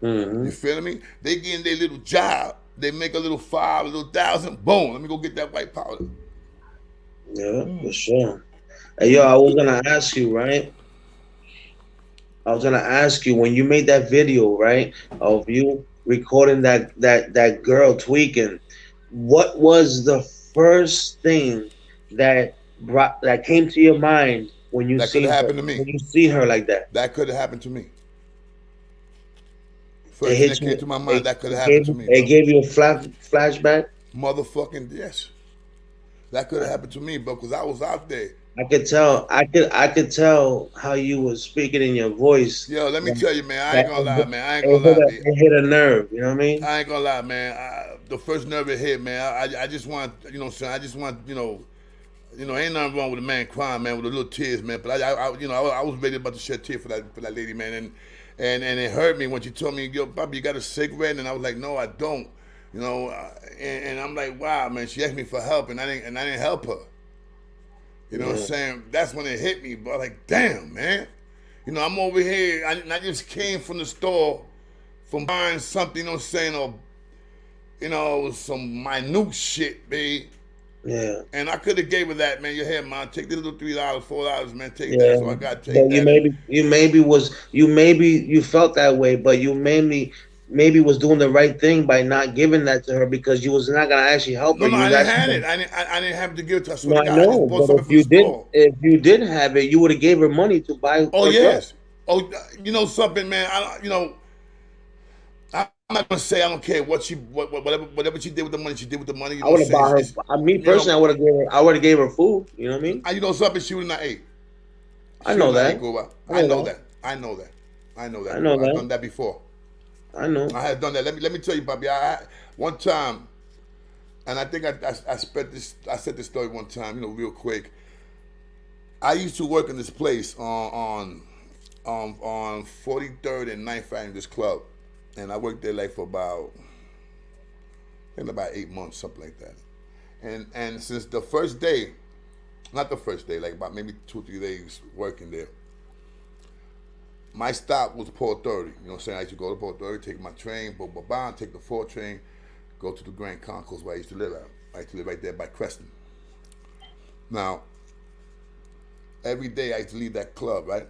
Mm-hmm. You feel me? They getting their little job. They make a little 5, a little 1,000, boom, let me go get that white powder. Yeah, for sure. Hey, yo, I was gonna ask you, right? When you made that video, right, of you recording that girl tweaking, what was the first thing that came to your mind when you see her? When you see her like that? That could have happened to me. First thing that came to my mind, that could have happened to me. It gave you a flashback? Motherfucking yes. That could have happened to me, bro, because I was out there. I could tell how you was speaking in your voice. Yo, let me tell you, man, I ain't gonna lie, man. It hit a nerve, you know what I mean? I ain't gonna lie, man. The first nerve it hit, man, I just want, you know what I'm saying, I just want, you know, ain't nothing wrong with a man crying, man, with the little tears, man. But I was ready about to shed tears for that lady, man, and it hurt me when she told me, yo, Bobby, you got a cigarette? And I was like, no, I don't. You know, and I'm like, wow, man. She asked me for help, and I didn't help her. You know what I'm saying? That's when it hit me, but like, damn, man. You know, I'm over here. I just came from the store, from buying something. You know what I'm saying? Or, you know, some minute shit, babe. Yeah. And I could have gave her that, man. Your head, man. Take this little $3, $4, man. Take Yeah. that. So I got to take But that. you felt that way, but you maybe was doing the right thing by not giving that to her because you was not gonna actually help her. No, You I was didn't actually have it. I didn't have to give it to her. I No, swear I to God, I just know, bought but something from the store. if you did have it, you would have gave her money to buy. Oh her yes. Oh, you know something, man. I'm not gonna say I don't care whatever she did with the money. She did with the money. You I know would what I'm have bought saying? her. Me personally, I would have gave her food. You know what I mean? You know something? She would not ate. I know that. I know that. I've done that before. I know. I had done that. Let me tell you, Bobby. One time, and I think I said this story one time. Real quick. I used to work in this place on 43rd and 9th Avenue, this club, and I worked there like for about 8 months, something like that. And since the first day, not the first day, like about maybe 2-3 days working there, my stop was Port Authority. You know what I'm saying? I used to go to Port Authority, take my train, take the 4 train, go to the Grand Concourse where I used to live at. I used to live right there by Creston. Now, every day I used to leave that club, right?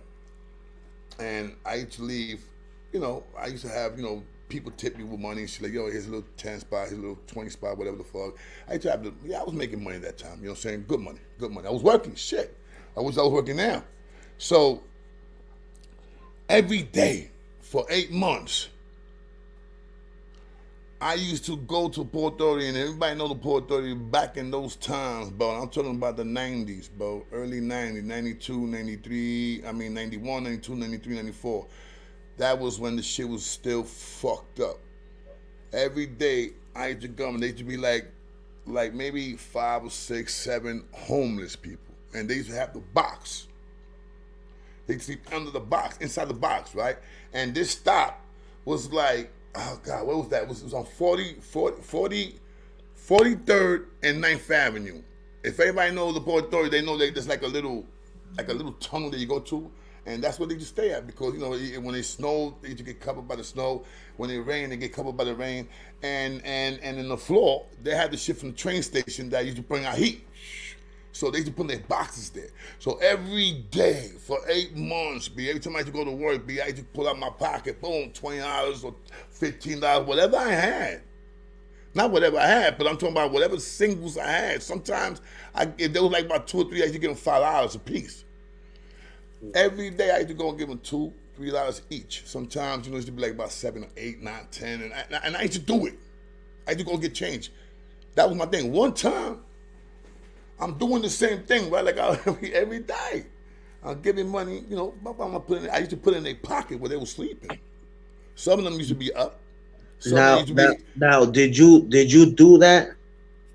And I used to leave, I used to have, people tip me with money. She's like, yo, here's a little 10 spot, here's a little 20 spot, whatever the fuck. I used to have I was making money that time, you know what I'm saying? Good money. I was working, shit. I wish I was working now. So, every day for 8 months, I used to go to Port Authority, and everybody know the Port Authority back in those times, bro. I'm talking about the 90s, bro. Early 90s, 92, 93, 91, 92, 93, 94. That was when the shit was still fucked up. Every day, I used to come, and they used to be like maybe 5 or 6, 7 homeless people. And they used to have the box. They'd sleep under the box, inside the box, right? And this stop was like, oh God, what was that? It was on 43rd and 9th Avenue. If everybody knows the Port Authority, they know there's like a little tunnel that you go to, and that's where they just stay at because when it snowed, they used to get covered by the snow. When it rained, they get covered by the rain. And in the floor, they had the shit from the train station that used to bring out heat. So they used to put their boxes there. So every day for 8 months, every time I used to go to work, I used to pull out my pocket, boom, $20 or $15, whatever I had. Not whatever I had, but I'm talking about whatever singles I had. Sometimes, if there was like about 2 or 3, I used to give them $5 a piece. Every day I used to go and give them $2, $3 each. Sometimes, it used to be like about 7 or 8, 9, 10, and I used to do it. I used to go get change. That was my thing. One time, I'm doing the same thing, right? Like every day. I'm giving money, I used to put it in their pocket where they were sleeping. Some of them used to be up. Now, did you do that?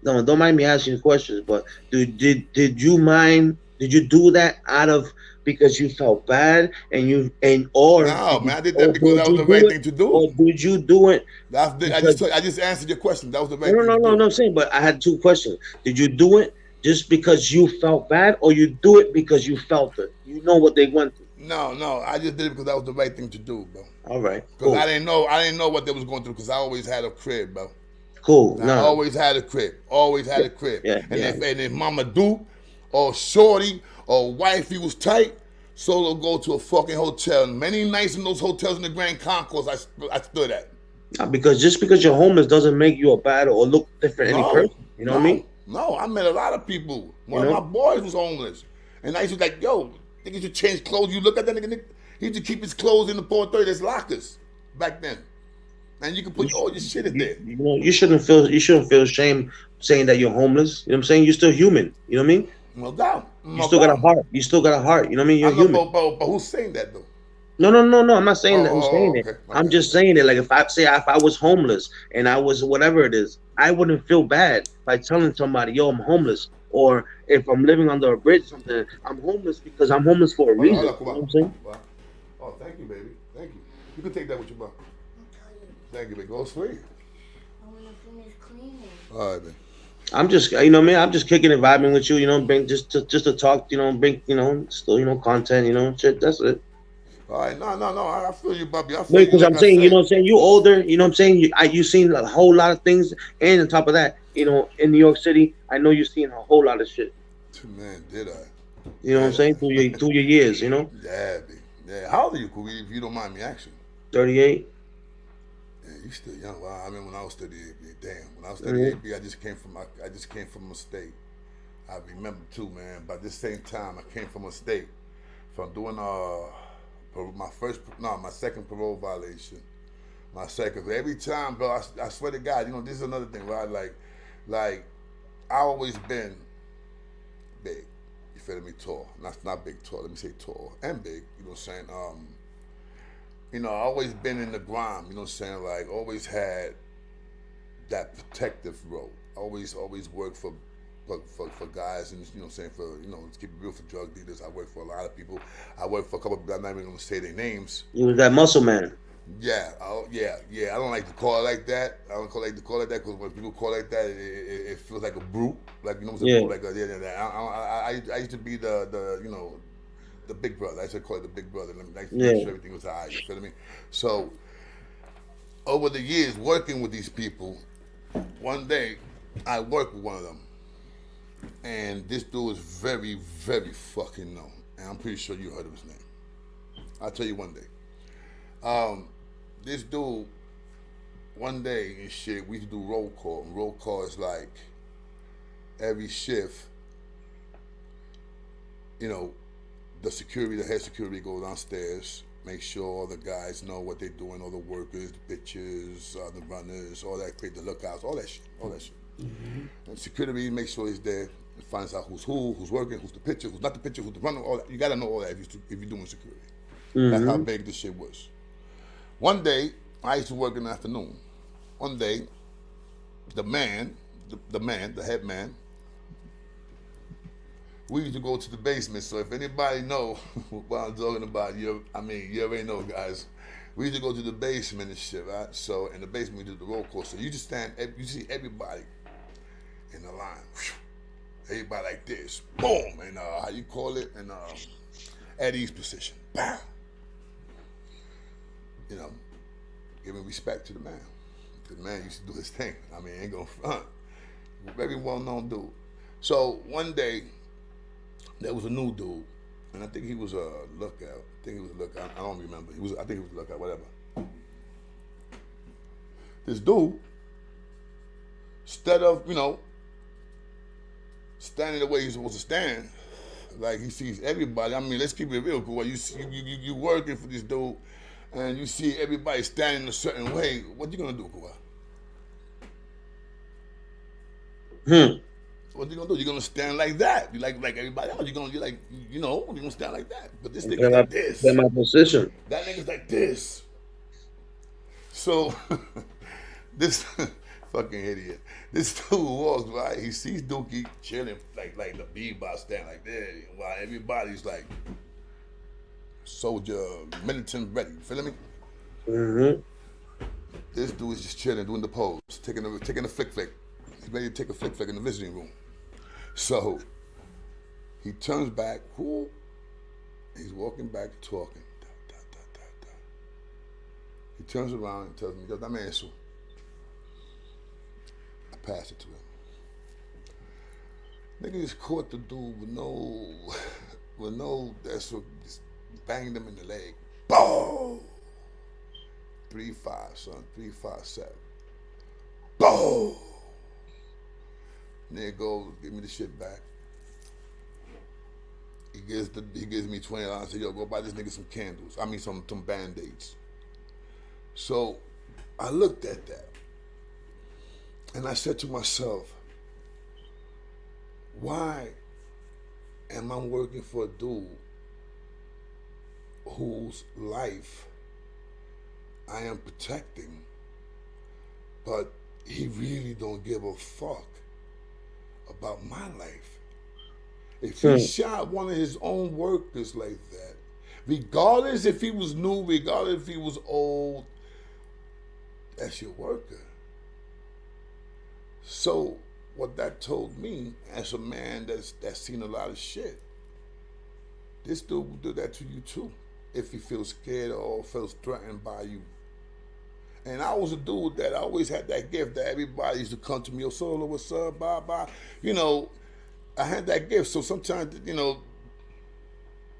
No, don't mind me asking you questions, but did you do that out of because you felt bad no, man, I did that because that was the right thing to do. Or did you do it? I just answered your question. That was the right thing to do. No, I'm saying, but I had 2 questions. Did you do it just because you felt bad, or you do it because you felt it? You know what they went through. No, I just did it because that was the right thing to do, bro. All right, because I didn't know what they was going through because I always had a crib, bro. Cool. I always had a crib. Yeah, and if Mama Duke or Shorty or Wifey was tight, so they'll go to a fucking hotel. Many nights in those hotels in the Grand Concourse, I stood at. Because just because you're homeless doesn't make you a bad or look different any person. You know what I mean? No, I met a lot of people. One of my boys was homeless. And I used to be like, yo, niggas should change clothes. You look at that nigga, he used to keep his clothes in the Port Authority. There's lockers back then. And you can put all your shit in there. You shouldn't feel shame saying that you're homeless. You know what I'm saying? You're still human. You know what I mean? No doubt. You still got a heart. You still got a heart. You know what I mean? You're human. But who's saying that though? No. I'm not saying that. I'm saying it. Okay. I'm just saying it. Like if I was homeless and I was whatever it is, I wouldn't feel bad by telling somebody, "Yo, I'm homeless." Or if I'm living under a bridge or something, I'm homeless because I'm homeless for a reason. You know what I'm saying? Oh, thank you, baby. Thank you. You can take that with you, bro. Thank you, baby. Go sweet. I want to finish cleaning. All right, man. I'm just, I'm just kicking and vibing with you, bring just to talk, bring, still, content, shit. That's it. All right, no. I feel you, Bobby. Because I'm saying, you know what I'm saying? You older, you know what I'm saying? You seen a whole lot of things, and on top of that, you know, in New York City, I know you've seen a whole lot of shit. Man, did I? You know what I'm saying? Through your years, you know. Yeah, B. Yeah. How old are you, Kubi, if you don't mind me asking? 38. Yeah, you still young. Well, I mean, when I was 38, damn. When I was 38, B, I just came from a state. I remember too, man. But at the same time, I came from a state from doing my second parole violation. My second. Every time, bro, I swear to God, you know, this is another thing, right? Like, I always been big. You feel me? Tall. Not big, tall. Let me say tall and big. You know what I'm saying? You know, I always been in the grime. You know what I'm saying? Like, always had that protective role. Always worked for guys, and you know what I'm saying, for, you know, let's keep it real, for drug dealers. I work for a lot of people. I work for a couple of people. I'm not even gonna say their names. You was that muscle man. Yeah, yeah. I don't like to call it like that. I don't like to call it that, because when people call it like that, it feels like a brute. Like, you know what I'm saying? Yeah. Like I used to be the you know, the big brother. I used to call it the big brother. Like, make sure everything was alright. You feel me? So over the years working with these people, one day I worked with one of them, and this dude is very, very fucking known, and I'm pretty sure you heard of his name. I'll tell you one day. This dude, one day and shit, we used to do roll call. And roll call is like every shift, you know, the head security goes downstairs, make sure all the guys know what they're doing, all the workers, the bitches, the runners, all that, create the lookouts, all that shit. Mm-hmm. And security makes sure he's there, and finds out who's working, who's the pitcher, who's not the pitcher, who's the runner, all that. You gotta know all that if you're doing security. Mm-hmm. That's how big this shit was. One day, I used to work in the afternoon. One day, the head man, we used to go to the basement. So if anybody know what I'm talking about, you already know, guys. We used to go to the basement and shit, right? So in the basement, we did the roll call. So you just you see everybody in the line. Everybody like this. Boom. And how you call it? And Eddie's position. Bam. You know, giving respect to the man. The man used to do his thing. I mean, ain't gonna front. Very well-known dude. So one day, there was a new dude, and I think he was a lookout. I don't remember. I think he was a lookout, whatever. This dude, instead of, you know, standing the way he's supposed to stand, like he sees everybody. I mean, let's keep it real, cool. You working for this dude, and you see everybody standing a certain way. What you gonna do, Kua? What you gonna do? You're gonna stand like that. You like everybody else. You're gonna stand like that. But this nigga's like this. In my position. That nigga's like this. So this fucking idiot. This dude walks by. He sees Dookie chilling like the bebop stand like that, while everybody's like soldier, militant ready. You feel me? Mm-hmm. This dude is just chilling, doing the pose, taking a flick. He's ready to take a flick in the visiting room. So he turns back. He's walking back, talking. He turns around and tells me, "Dame eso." I pass it to him. Nigga just caught the dude with no, that's what, just banged him in the leg. Boom! 3-5, son. 3-5-7. Boom! Nigga goes, give me the shit back. He gives me $20. I said, yo, go buy this nigga some candles. I mean, some Band-Aids. So I looked at that, and I said to myself, why am I working for a dude whose life I am protecting, but he really don't give a fuck about my life? If he shot one of his own workers like that, regardless if he was new, regardless if he was old, that's your worker. So what that told me, as a man that's seen a lot of shit, this dude will do that to you too, if he feels scared or feels threatened by you. And I was a dude that always had that gift that everybody used to come to me, oh, Solo, what's up, bye bye. You know, I had that gift. So sometimes, you know,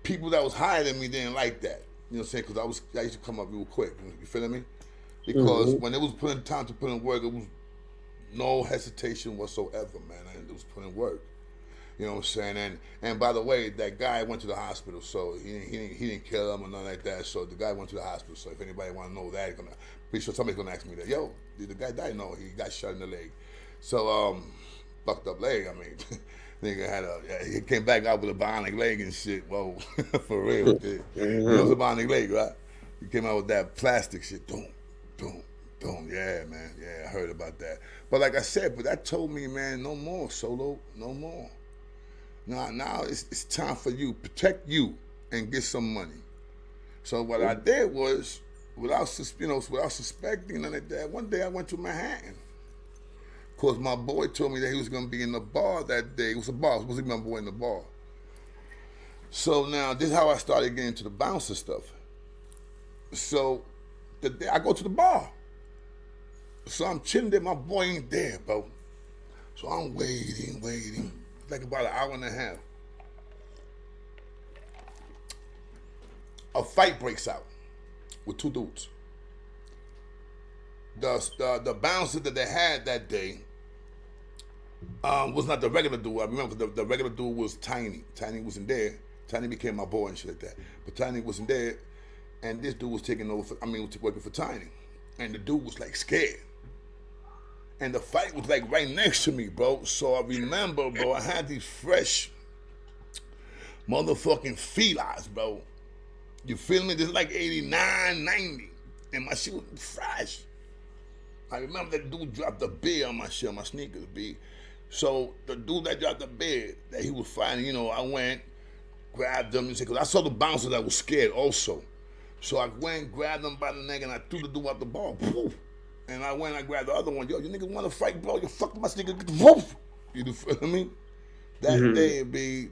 people that was higher than me didn't like that. You know what I'm saying? Because I used to come up real quick. You feeling me? Because when it was putting time to put in work, it was no hesitation whatsoever, man. It was putting work. You know what I'm saying? And by the way, that guy went to the hospital, so he didn't kill him or nothing like that. So the guy went to the hospital. So if anybody want to know that, pretty sure somebody's gonna ask me that. Yo, did the guy die? No, he got shot in the leg. So fucked up leg. I mean, nigga he came back out with a bionic leg and shit. Whoa, for real. Dude. It was a bionic leg, right? He came out with that plastic shit. Boom, boom. Boom, yeah, man, yeah, I heard about that. But like I said, but that told me, man, no more, Solo, no more. Now it's time for you, protect you and get some money. So what I did was, without suspecting none of that, one day I went to Manhattan. Of course, my boy told me that he was gonna be in the bar that day. It was a bar, I was supposed to be my boy in the bar. So now, this is how I started getting into the bouncer stuff. So the day I go to the bar. So I'm chilling there, my boy ain't there, bro. So I'm waiting, like about an hour and a half. A fight breaks out with two dudes. The bouncer that they had that day was not the regular dude. I remember the regular dude was Tiny. Tiny wasn't there. Tiny became my boy and shit like that. But Tiny wasn't there, and this dude was taking over, was working for Tiny. And the dude was like scared. And the fight was like right next to me, bro. So I remember, bro, I had these fresh motherfucking felines, bro. You feel me? This is like 89, 90. And my shit was fresh. I remember that dude dropped a beer on my shit, on my sneakers, B. So the dude that dropped the beer that he was fighting, you know, I went, grabbed him, and said, because I saw the bouncer that was scared also. So I went, grabbed him by the neck, and I threw the dude out the ball. Poof. And I went and I grabbed the other one. Yo, you niggas want to fight, bro? You fucked my sneakers. Woof. You feel me? That day, B,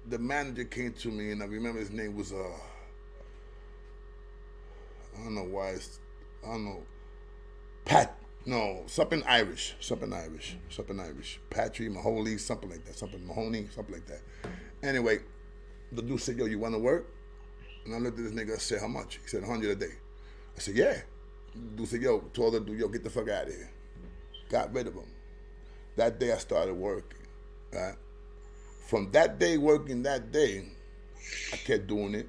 the manager came to me, and I remember his name was, I don't know why, something Irish. Patrick, Mahoney, something like that. Anyway, the dude said, yo, you want to work? And I looked at this nigga, I said, how much? He said, 100 a day. I said, yeah. Dude said, yo, told the dude, yo, get the fuck out of here. Got rid of him. That day I started working, right? From that day, working that day, I kept doing it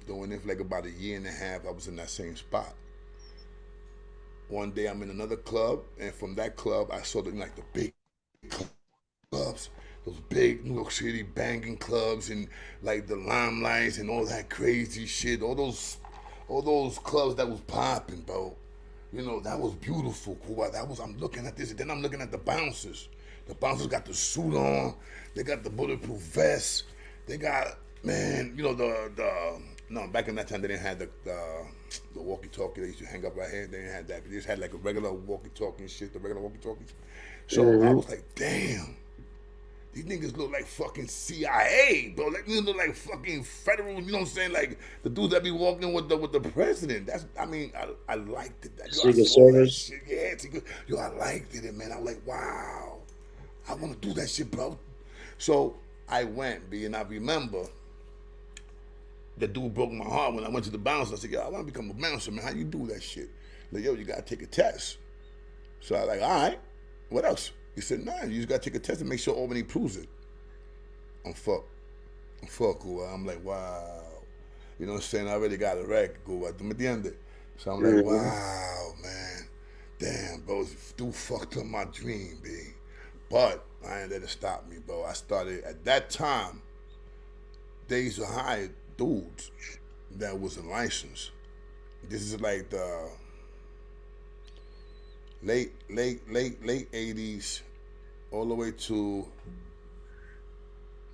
for like about a year and a half. I was in that same spot. One day I'm in another club, and from that club, I saw the big clubs, those big New York City banging clubs, and like the Limelights and all that crazy shit, all those clubs that was popping, bro. You know, that was beautiful, cool. I'm looking at this, and then I'm looking at the bouncers. The bouncers got the suit on, they got the bulletproof vest, they got, man, you know, no, back in that time they didn't have the walkie-talkie. They used to hang up right here. They didn't have that. They just had like a regular walkie-talkie and shit, the regular walkie-talkies. So I was like, damn, these niggas look like fucking CIA, bro. Like, these look like fucking federal, you know what I'm saying? Like the dudes that be walking with the president. I liked it. Secret Service. Yeah, yo, I liked it, man. I was like, wow, I want to do that shit, bro. So I went, B, and I remember the dude broke my heart when I went to the bouncer. I said, yo, I want to become a bouncer, man. How you do that shit? Like, yo, you got to take a test. So I was like, all right, what else? He said, nah, you just got to take a test and make sure Albany proves it. I'm fucked, cool. I'm like, wow. You know what I'm saying? I already got a record, cool. At the end. So I'm like, wow, man. Damn, bro, dude fucked up my dream, B. But I ain't let it stop me, bro. I started, at that time, they used to hire dudes that wasn't licensed. This is like the late 80s all the way to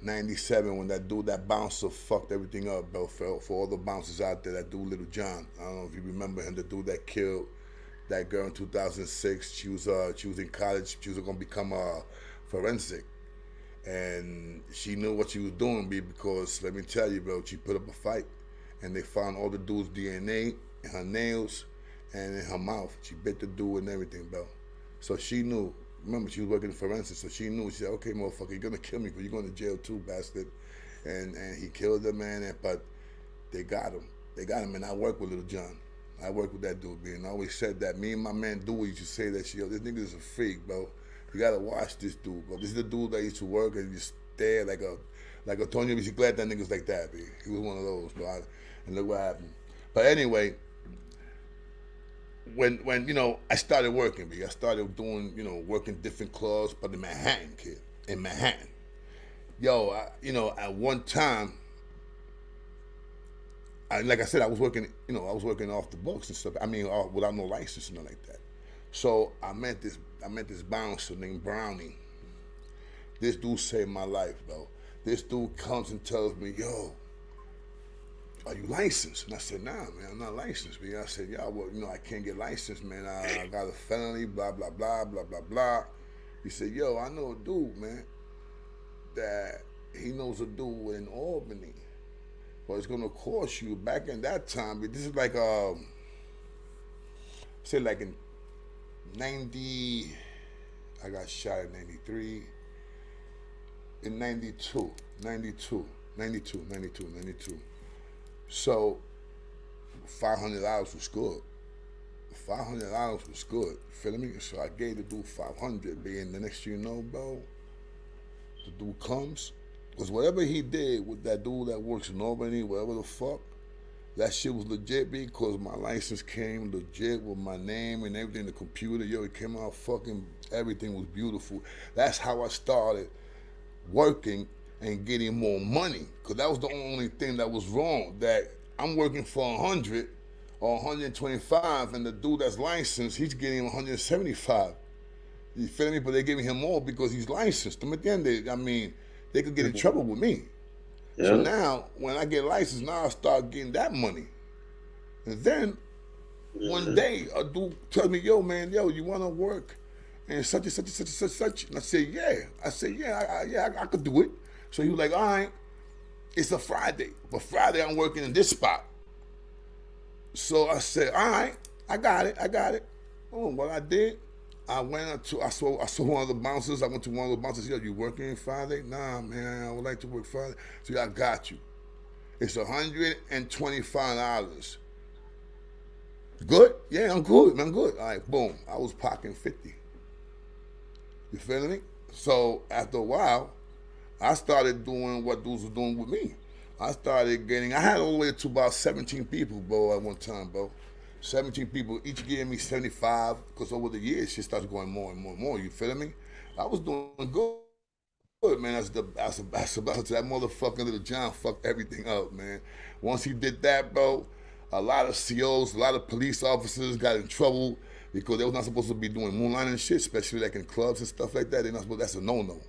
97 when that bouncer fucked everything up, bro, for all the bouncers out there. That dude, Little John, I don't know if you remember him, the dude that killed that girl in 2006. She was in college. She was gonna become a forensic, and she knew what she was doing, because let me tell you, bro, she put up a fight, and they found all the dude's DNA and her nails, and in her mouth. She bit the dude and everything, bro. So she knew. Remember, she was working in forensics, so she knew. She said, "Okay, motherfucker, you're gonna kill me, but you're going to jail too, bastard." And he killed the man, but they got him. They got him, and I work with Little John. I work with that dude, man. I always said that. Me and my man Dewey used to say that shit. Yo, this nigga is a freak, bro. You gotta watch this dude, bro. This is the dude that used to work and just stare like a Tony Bicicleta niggas like that, man. He was one of those, bro. And look what happened. But anyway, when I started working, I started doing, working different clubs, but in Manhattan, kid. In Manhattan. Yo, at one time, like I said, I was working off the books and stuff. I mean, without no license and nothing like that. So I met this bouncer named Brownie. This dude saved my life, bro. This dude comes and tells me, "Yo, are you licensed?" And I said, "Nah, man, I'm not licensed, man." I said, "Yeah, well, I can't get licensed, man. I got a felony, blah, blah, blah, blah, blah, blah." He said, "Yo, I know a dude, man, that he knows a dude in Albany. But it's gonna cost you back in that time." But this is like say like in 90, I got shot in 93. In 92. So $500 was good. $500 was good. You feel me? So I gave the dude $500. Being the next thing you know, bro, the dude comes. Because whatever he did with that dude that works in Albany, whatever the fuck, that shit was legit because my license came legit with my name and everything, the computer, yo, it came out fucking, everything was beautiful. That's how I started working and getting more money. Because that was the only thing that was wrong, that I'm working for 100 or 125 and the dude that's licensed, he's getting 175. You feel me? But they're giving him more because he's licensed. At the end of it, they could get in trouble with me. Yeah. So now, when I get licensed, now I start getting that money. And then, one day, a dude tells me, "Yo, man, you want to work and such and such and such and such?" And I said, "Yeah." I could do it. So he was like, "All right, it's a Friday. But Friday, I'm working in this spot." So I said, "All right, I got it. Oh, what I did, I saw one of the bouncers. I went to one of the bouncers. "Yo, you working Friday?" "Nah, man, I would like to work Friday." So I got you. It's $125. Good? Yeah, I'm good, man. I'm good. All right, boom. I was pocketing 50. You feel me? So after a while, I started doing what dudes were doing with me. I had all the way to about 17 people, bro, at one time, bro. 17 people, each giving me 75, because over the years, shit started going more and more and more, you feel me? I was doing good, man. That's about that motherfucking Little John fucked everything up, man. Once he did that, bro, a lot of COs, a lot of police officers got in trouble because they was not supposed to be doing moonlighting and shit, especially like in clubs and stuff like that. They're not supposed. That's a no-no.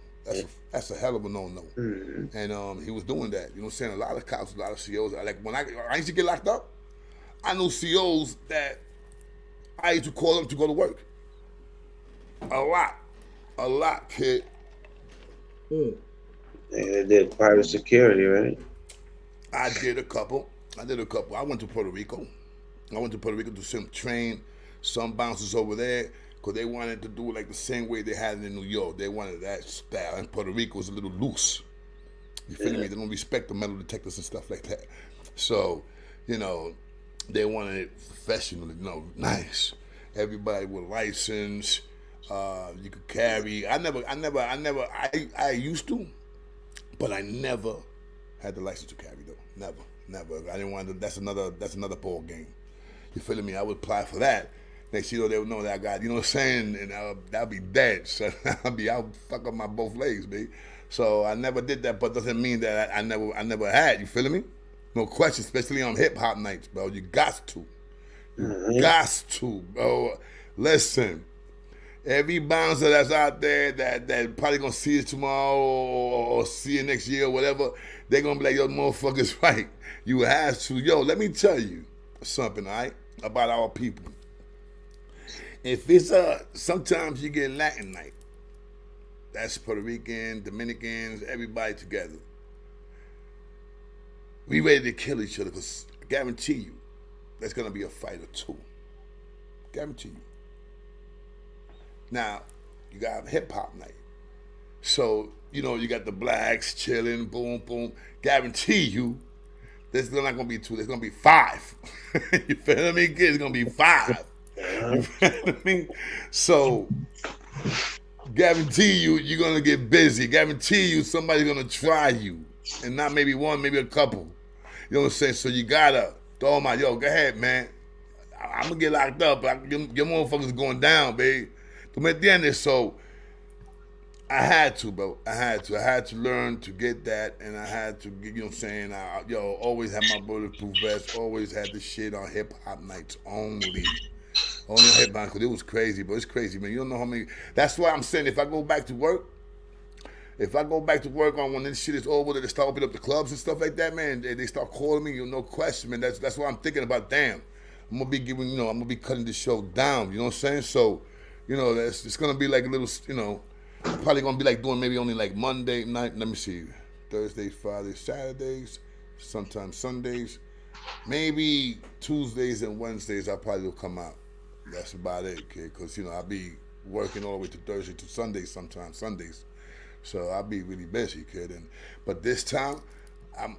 That's a hell of a no-no. Mm-hmm. And he was doing that. You know what I'm saying? A lot of cops, a lot of COs. Like when I used to get locked up, I knew COs that I used to call them to go to work. A lot, kid. And they did private security, right? I did a couple. I went to Puerto Rico. To train some bouncers over there because they wanted to do it like the same way they had it in New York. They wanted that style. And Puerto Rico was a little loose. You feel me? They don't respect the metal detectors and stuff like that. So, they wanted it professional, nice. Everybody with license. You could carry. I used to, but I never had the license to carry though. Never. I didn't want to. That's another ball game. You feel me? I would apply for that. Next they would know that I got, you know what I'm saying? And I'll be dead. So I'll fuck up my both legs, baby. So I never did that, but doesn't mean that I never had, you feel me? No question, especially on hip hop nights, bro. You got to. Got to, bro. Listen, every bouncer that's out there that probably gonna see it tomorrow or see it next year or whatever, they're gonna be like, "Yo, motherfucker's right. You have to." Yo, let me tell you something, all right, about our people. If it's sometimes you get Latin night. That's Puerto Rican, Dominicans, everybody together. We ready to kill each other because I guarantee you there's going to be a fight or two. Guarantee you. Now, you got hip hop night. So, you know, you got the blacks chilling, boom, boom. Guarantee you, there's not gonna be 2, there's gonna be 5. You feel me? It's gonna be 5. You feel me? So, guarantee you, you're gonna get busy. Guarantee you, somebody's gonna try you. And not maybe one, maybe a couple. You know what I'm saying? So you gotta throw them out. Yo, go ahead, man. I'm gonna get locked up. Your motherfuckers going down, babe. To make the end, so I had to, bro. I had to learn to get that, and I had to get, you know what I'm saying? Always had my bulletproof vest. Always had the shit on hip hop nights only. Only on hip hop, because it was crazy, bro. It's crazy, man. You don't know how many. That's why I'm saying if I go back to work on when this shit is over, they start opening up the clubs and stuff like that, man. They start calling me, no question, man. That's why I'm thinking about, damn, I'm gonna be cutting the show down. You know what I'm saying? So, you know, it's gonna be like a little, you know, probably gonna be like doing maybe only like Monday night. Let me see, Thursdays, Fridays, Saturdays, sometimes Sundays, maybe Tuesdays and Wednesdays. I probably will come out. That's about it, kid. Cause you know I'll be working all the way to Thursday to Sundays, sometimes Sundays. So I'll be really busy, kid. But this time,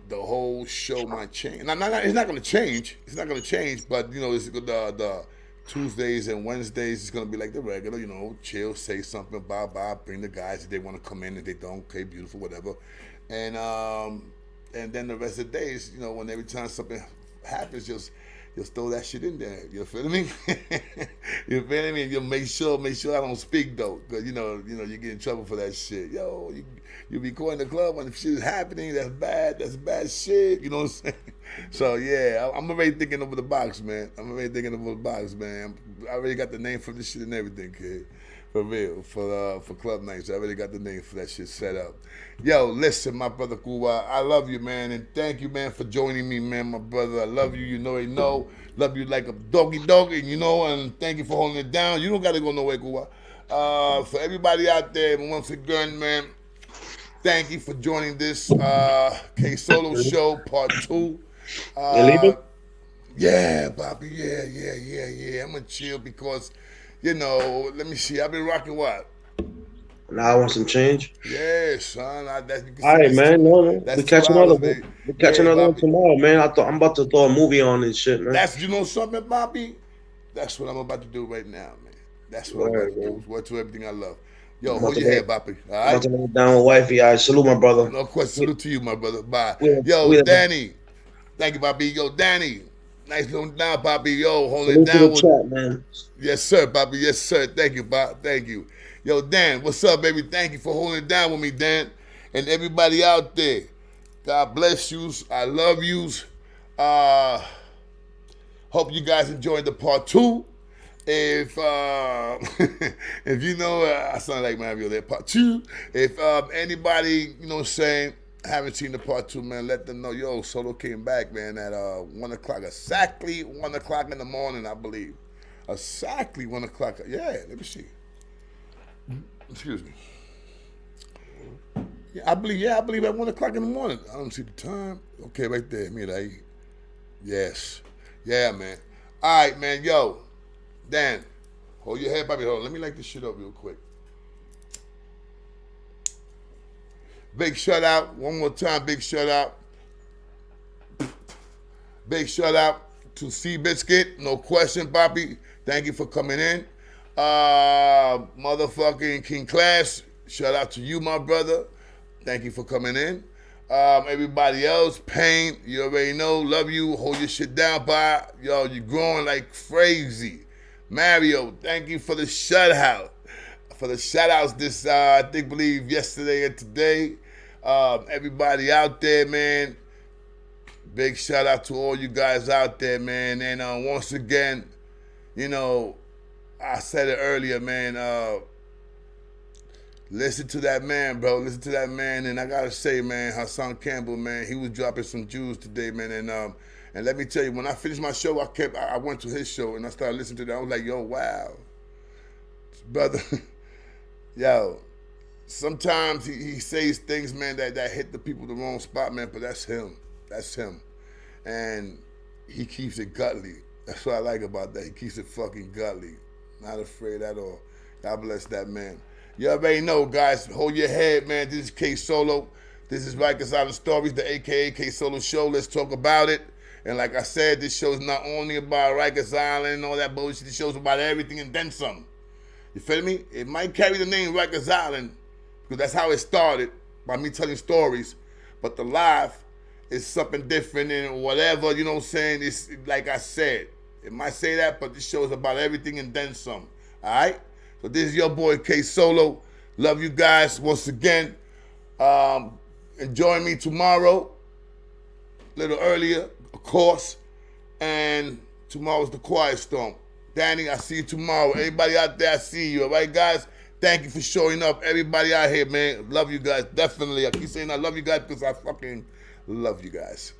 the whole show might change. And it's not gonna change. It's not gonna change. But you know, it's the Tuesdays and Wednesdays is gonna be like the regular. You know, chill, say something, bye, bring the guys if they want to come in. If they don't, okay, beautiful, whatever. And then the rest of the days, you know, when every time something happens, just throw that shit in there. You feel me? You feel me? You make sure I don't speak though, because you know you get in trouble for that shit. Yo, you be going to the club when shit is happening. That's bad shit. You know what I'm saying? So yeah, I'm already thinking over the box, man. I already got the name for this shit and everything, kid. For real, for club nights. I already got the name for that shit set up. Yo, listen, my brother Kuwa, I love you, man, and thank you, man, for joining me, man, my brother. I love you, you know. Love you like a doggy, you know, and thank you for holding it down. You don't got to go nowhere, Kuwa. For everybody out there, once again, man, thank you for joining this K-Solo show, part 2. Yeah, Bobby, yeah. I'm going to chill because, you know, let me see. I've been rocking what? Now I want some change. Yeah, son. All right, man. No. We catch another one tomorrow, man. I'm about to throw a movie on and shit, man. You know something, Bobby? That's what I'm about to do right now, man. That's what I'm about to do. Word to everything I love. Yo, hold your head, Bobby. All right? I'm about to lay down with wifey. All right, salute, my brother. No question. Salute to you, my brother. Bye. Yo, Danny. Thank you, Bobby. Yo, Danny. Nice little down, Bobby. Yo, holding it down. Chat, man. Yes, sir, Bobby. Yes, sir. Thank you, Bob. Thank you. Yo, Dan, what's up, baby? Thank you for holding it down with me, Dan. And everybody out there, God bless yous. I love yous. Hope you guys enjoyed the part 2. If if you know, I sound like Mario there, part 2. If anybody, you know what I'm saying, haven't seen the part 2, man, let them know. Yo, Solo came back, man, at 1 o'clock, exactly 1 o'clock in the morning, I believe. Exactly 1 o'clock. Yeah, let me see. Excuse me. Yeah, I believe at 1 o'clock in the morning. I don't see the time. Okay, right there. Mira ahí. Yes. Yeah, man. All right, man. Yo, Dan, hold your head, Bobby. Hold on. Let me light this shit up real quick. Big shout out. One more time, big shout out. Big shout out to Seabiscuit. No question, Bobby. Thank you for coming in. Motherfucking King Class, shout out to you, my brother. Thank you for coming in. Everybody else, Pain, you already know, love you, hold your shit down, bye. Yo, you're growing like crazy. Mario, thank you for the shout out. For the shout outs this, I believe yesterday and today. Everybody out there, man, big shout out to all you guys out there, man. And once again, you know, I said it earlier, man. Listen to that man, bro. Listen to that man. And I gotta say, man, Hassan Campbell, man, he was dropping some jewels today, man. And let me tell you, when I finished my show, I went to his show and I started listening to that. I was like, yo, wow, brother. Yo, sometimes he says things, man, that hit the people the wrong spot, man. But that's him. That's him. And he keeps it godly. That's what I like about that. He keeps it fucking gully. Not afraid at all. God bless that man. You already know, guys. Hold your head, man. This is K Solo. This is Rikers Island Stories, the AKA K Solo show. Let's talk about it. And like I said, this show is not only about Rikers Island and all that bullshit. This show's about everything and then some. You feel me? It might carry the name Rikers Island because that's how it started, by me telling stories. But the live is something different and whatever, you know what I'm saying? It's like I said. It might say that, but this show is about everything and then some. All right? So this is your boy K Solo. Love you guys once again. Enjoy me tomorrow, a little earlier, of course. And tomorrow's the Quiet Storm. Danny, I see you tomorrow. Everybody out there, I see you. All right, guys? Thank you for showing up. Everybody out here, man. Love you guys. Definitely. I keep saying I love you guys because I fucking love you guys.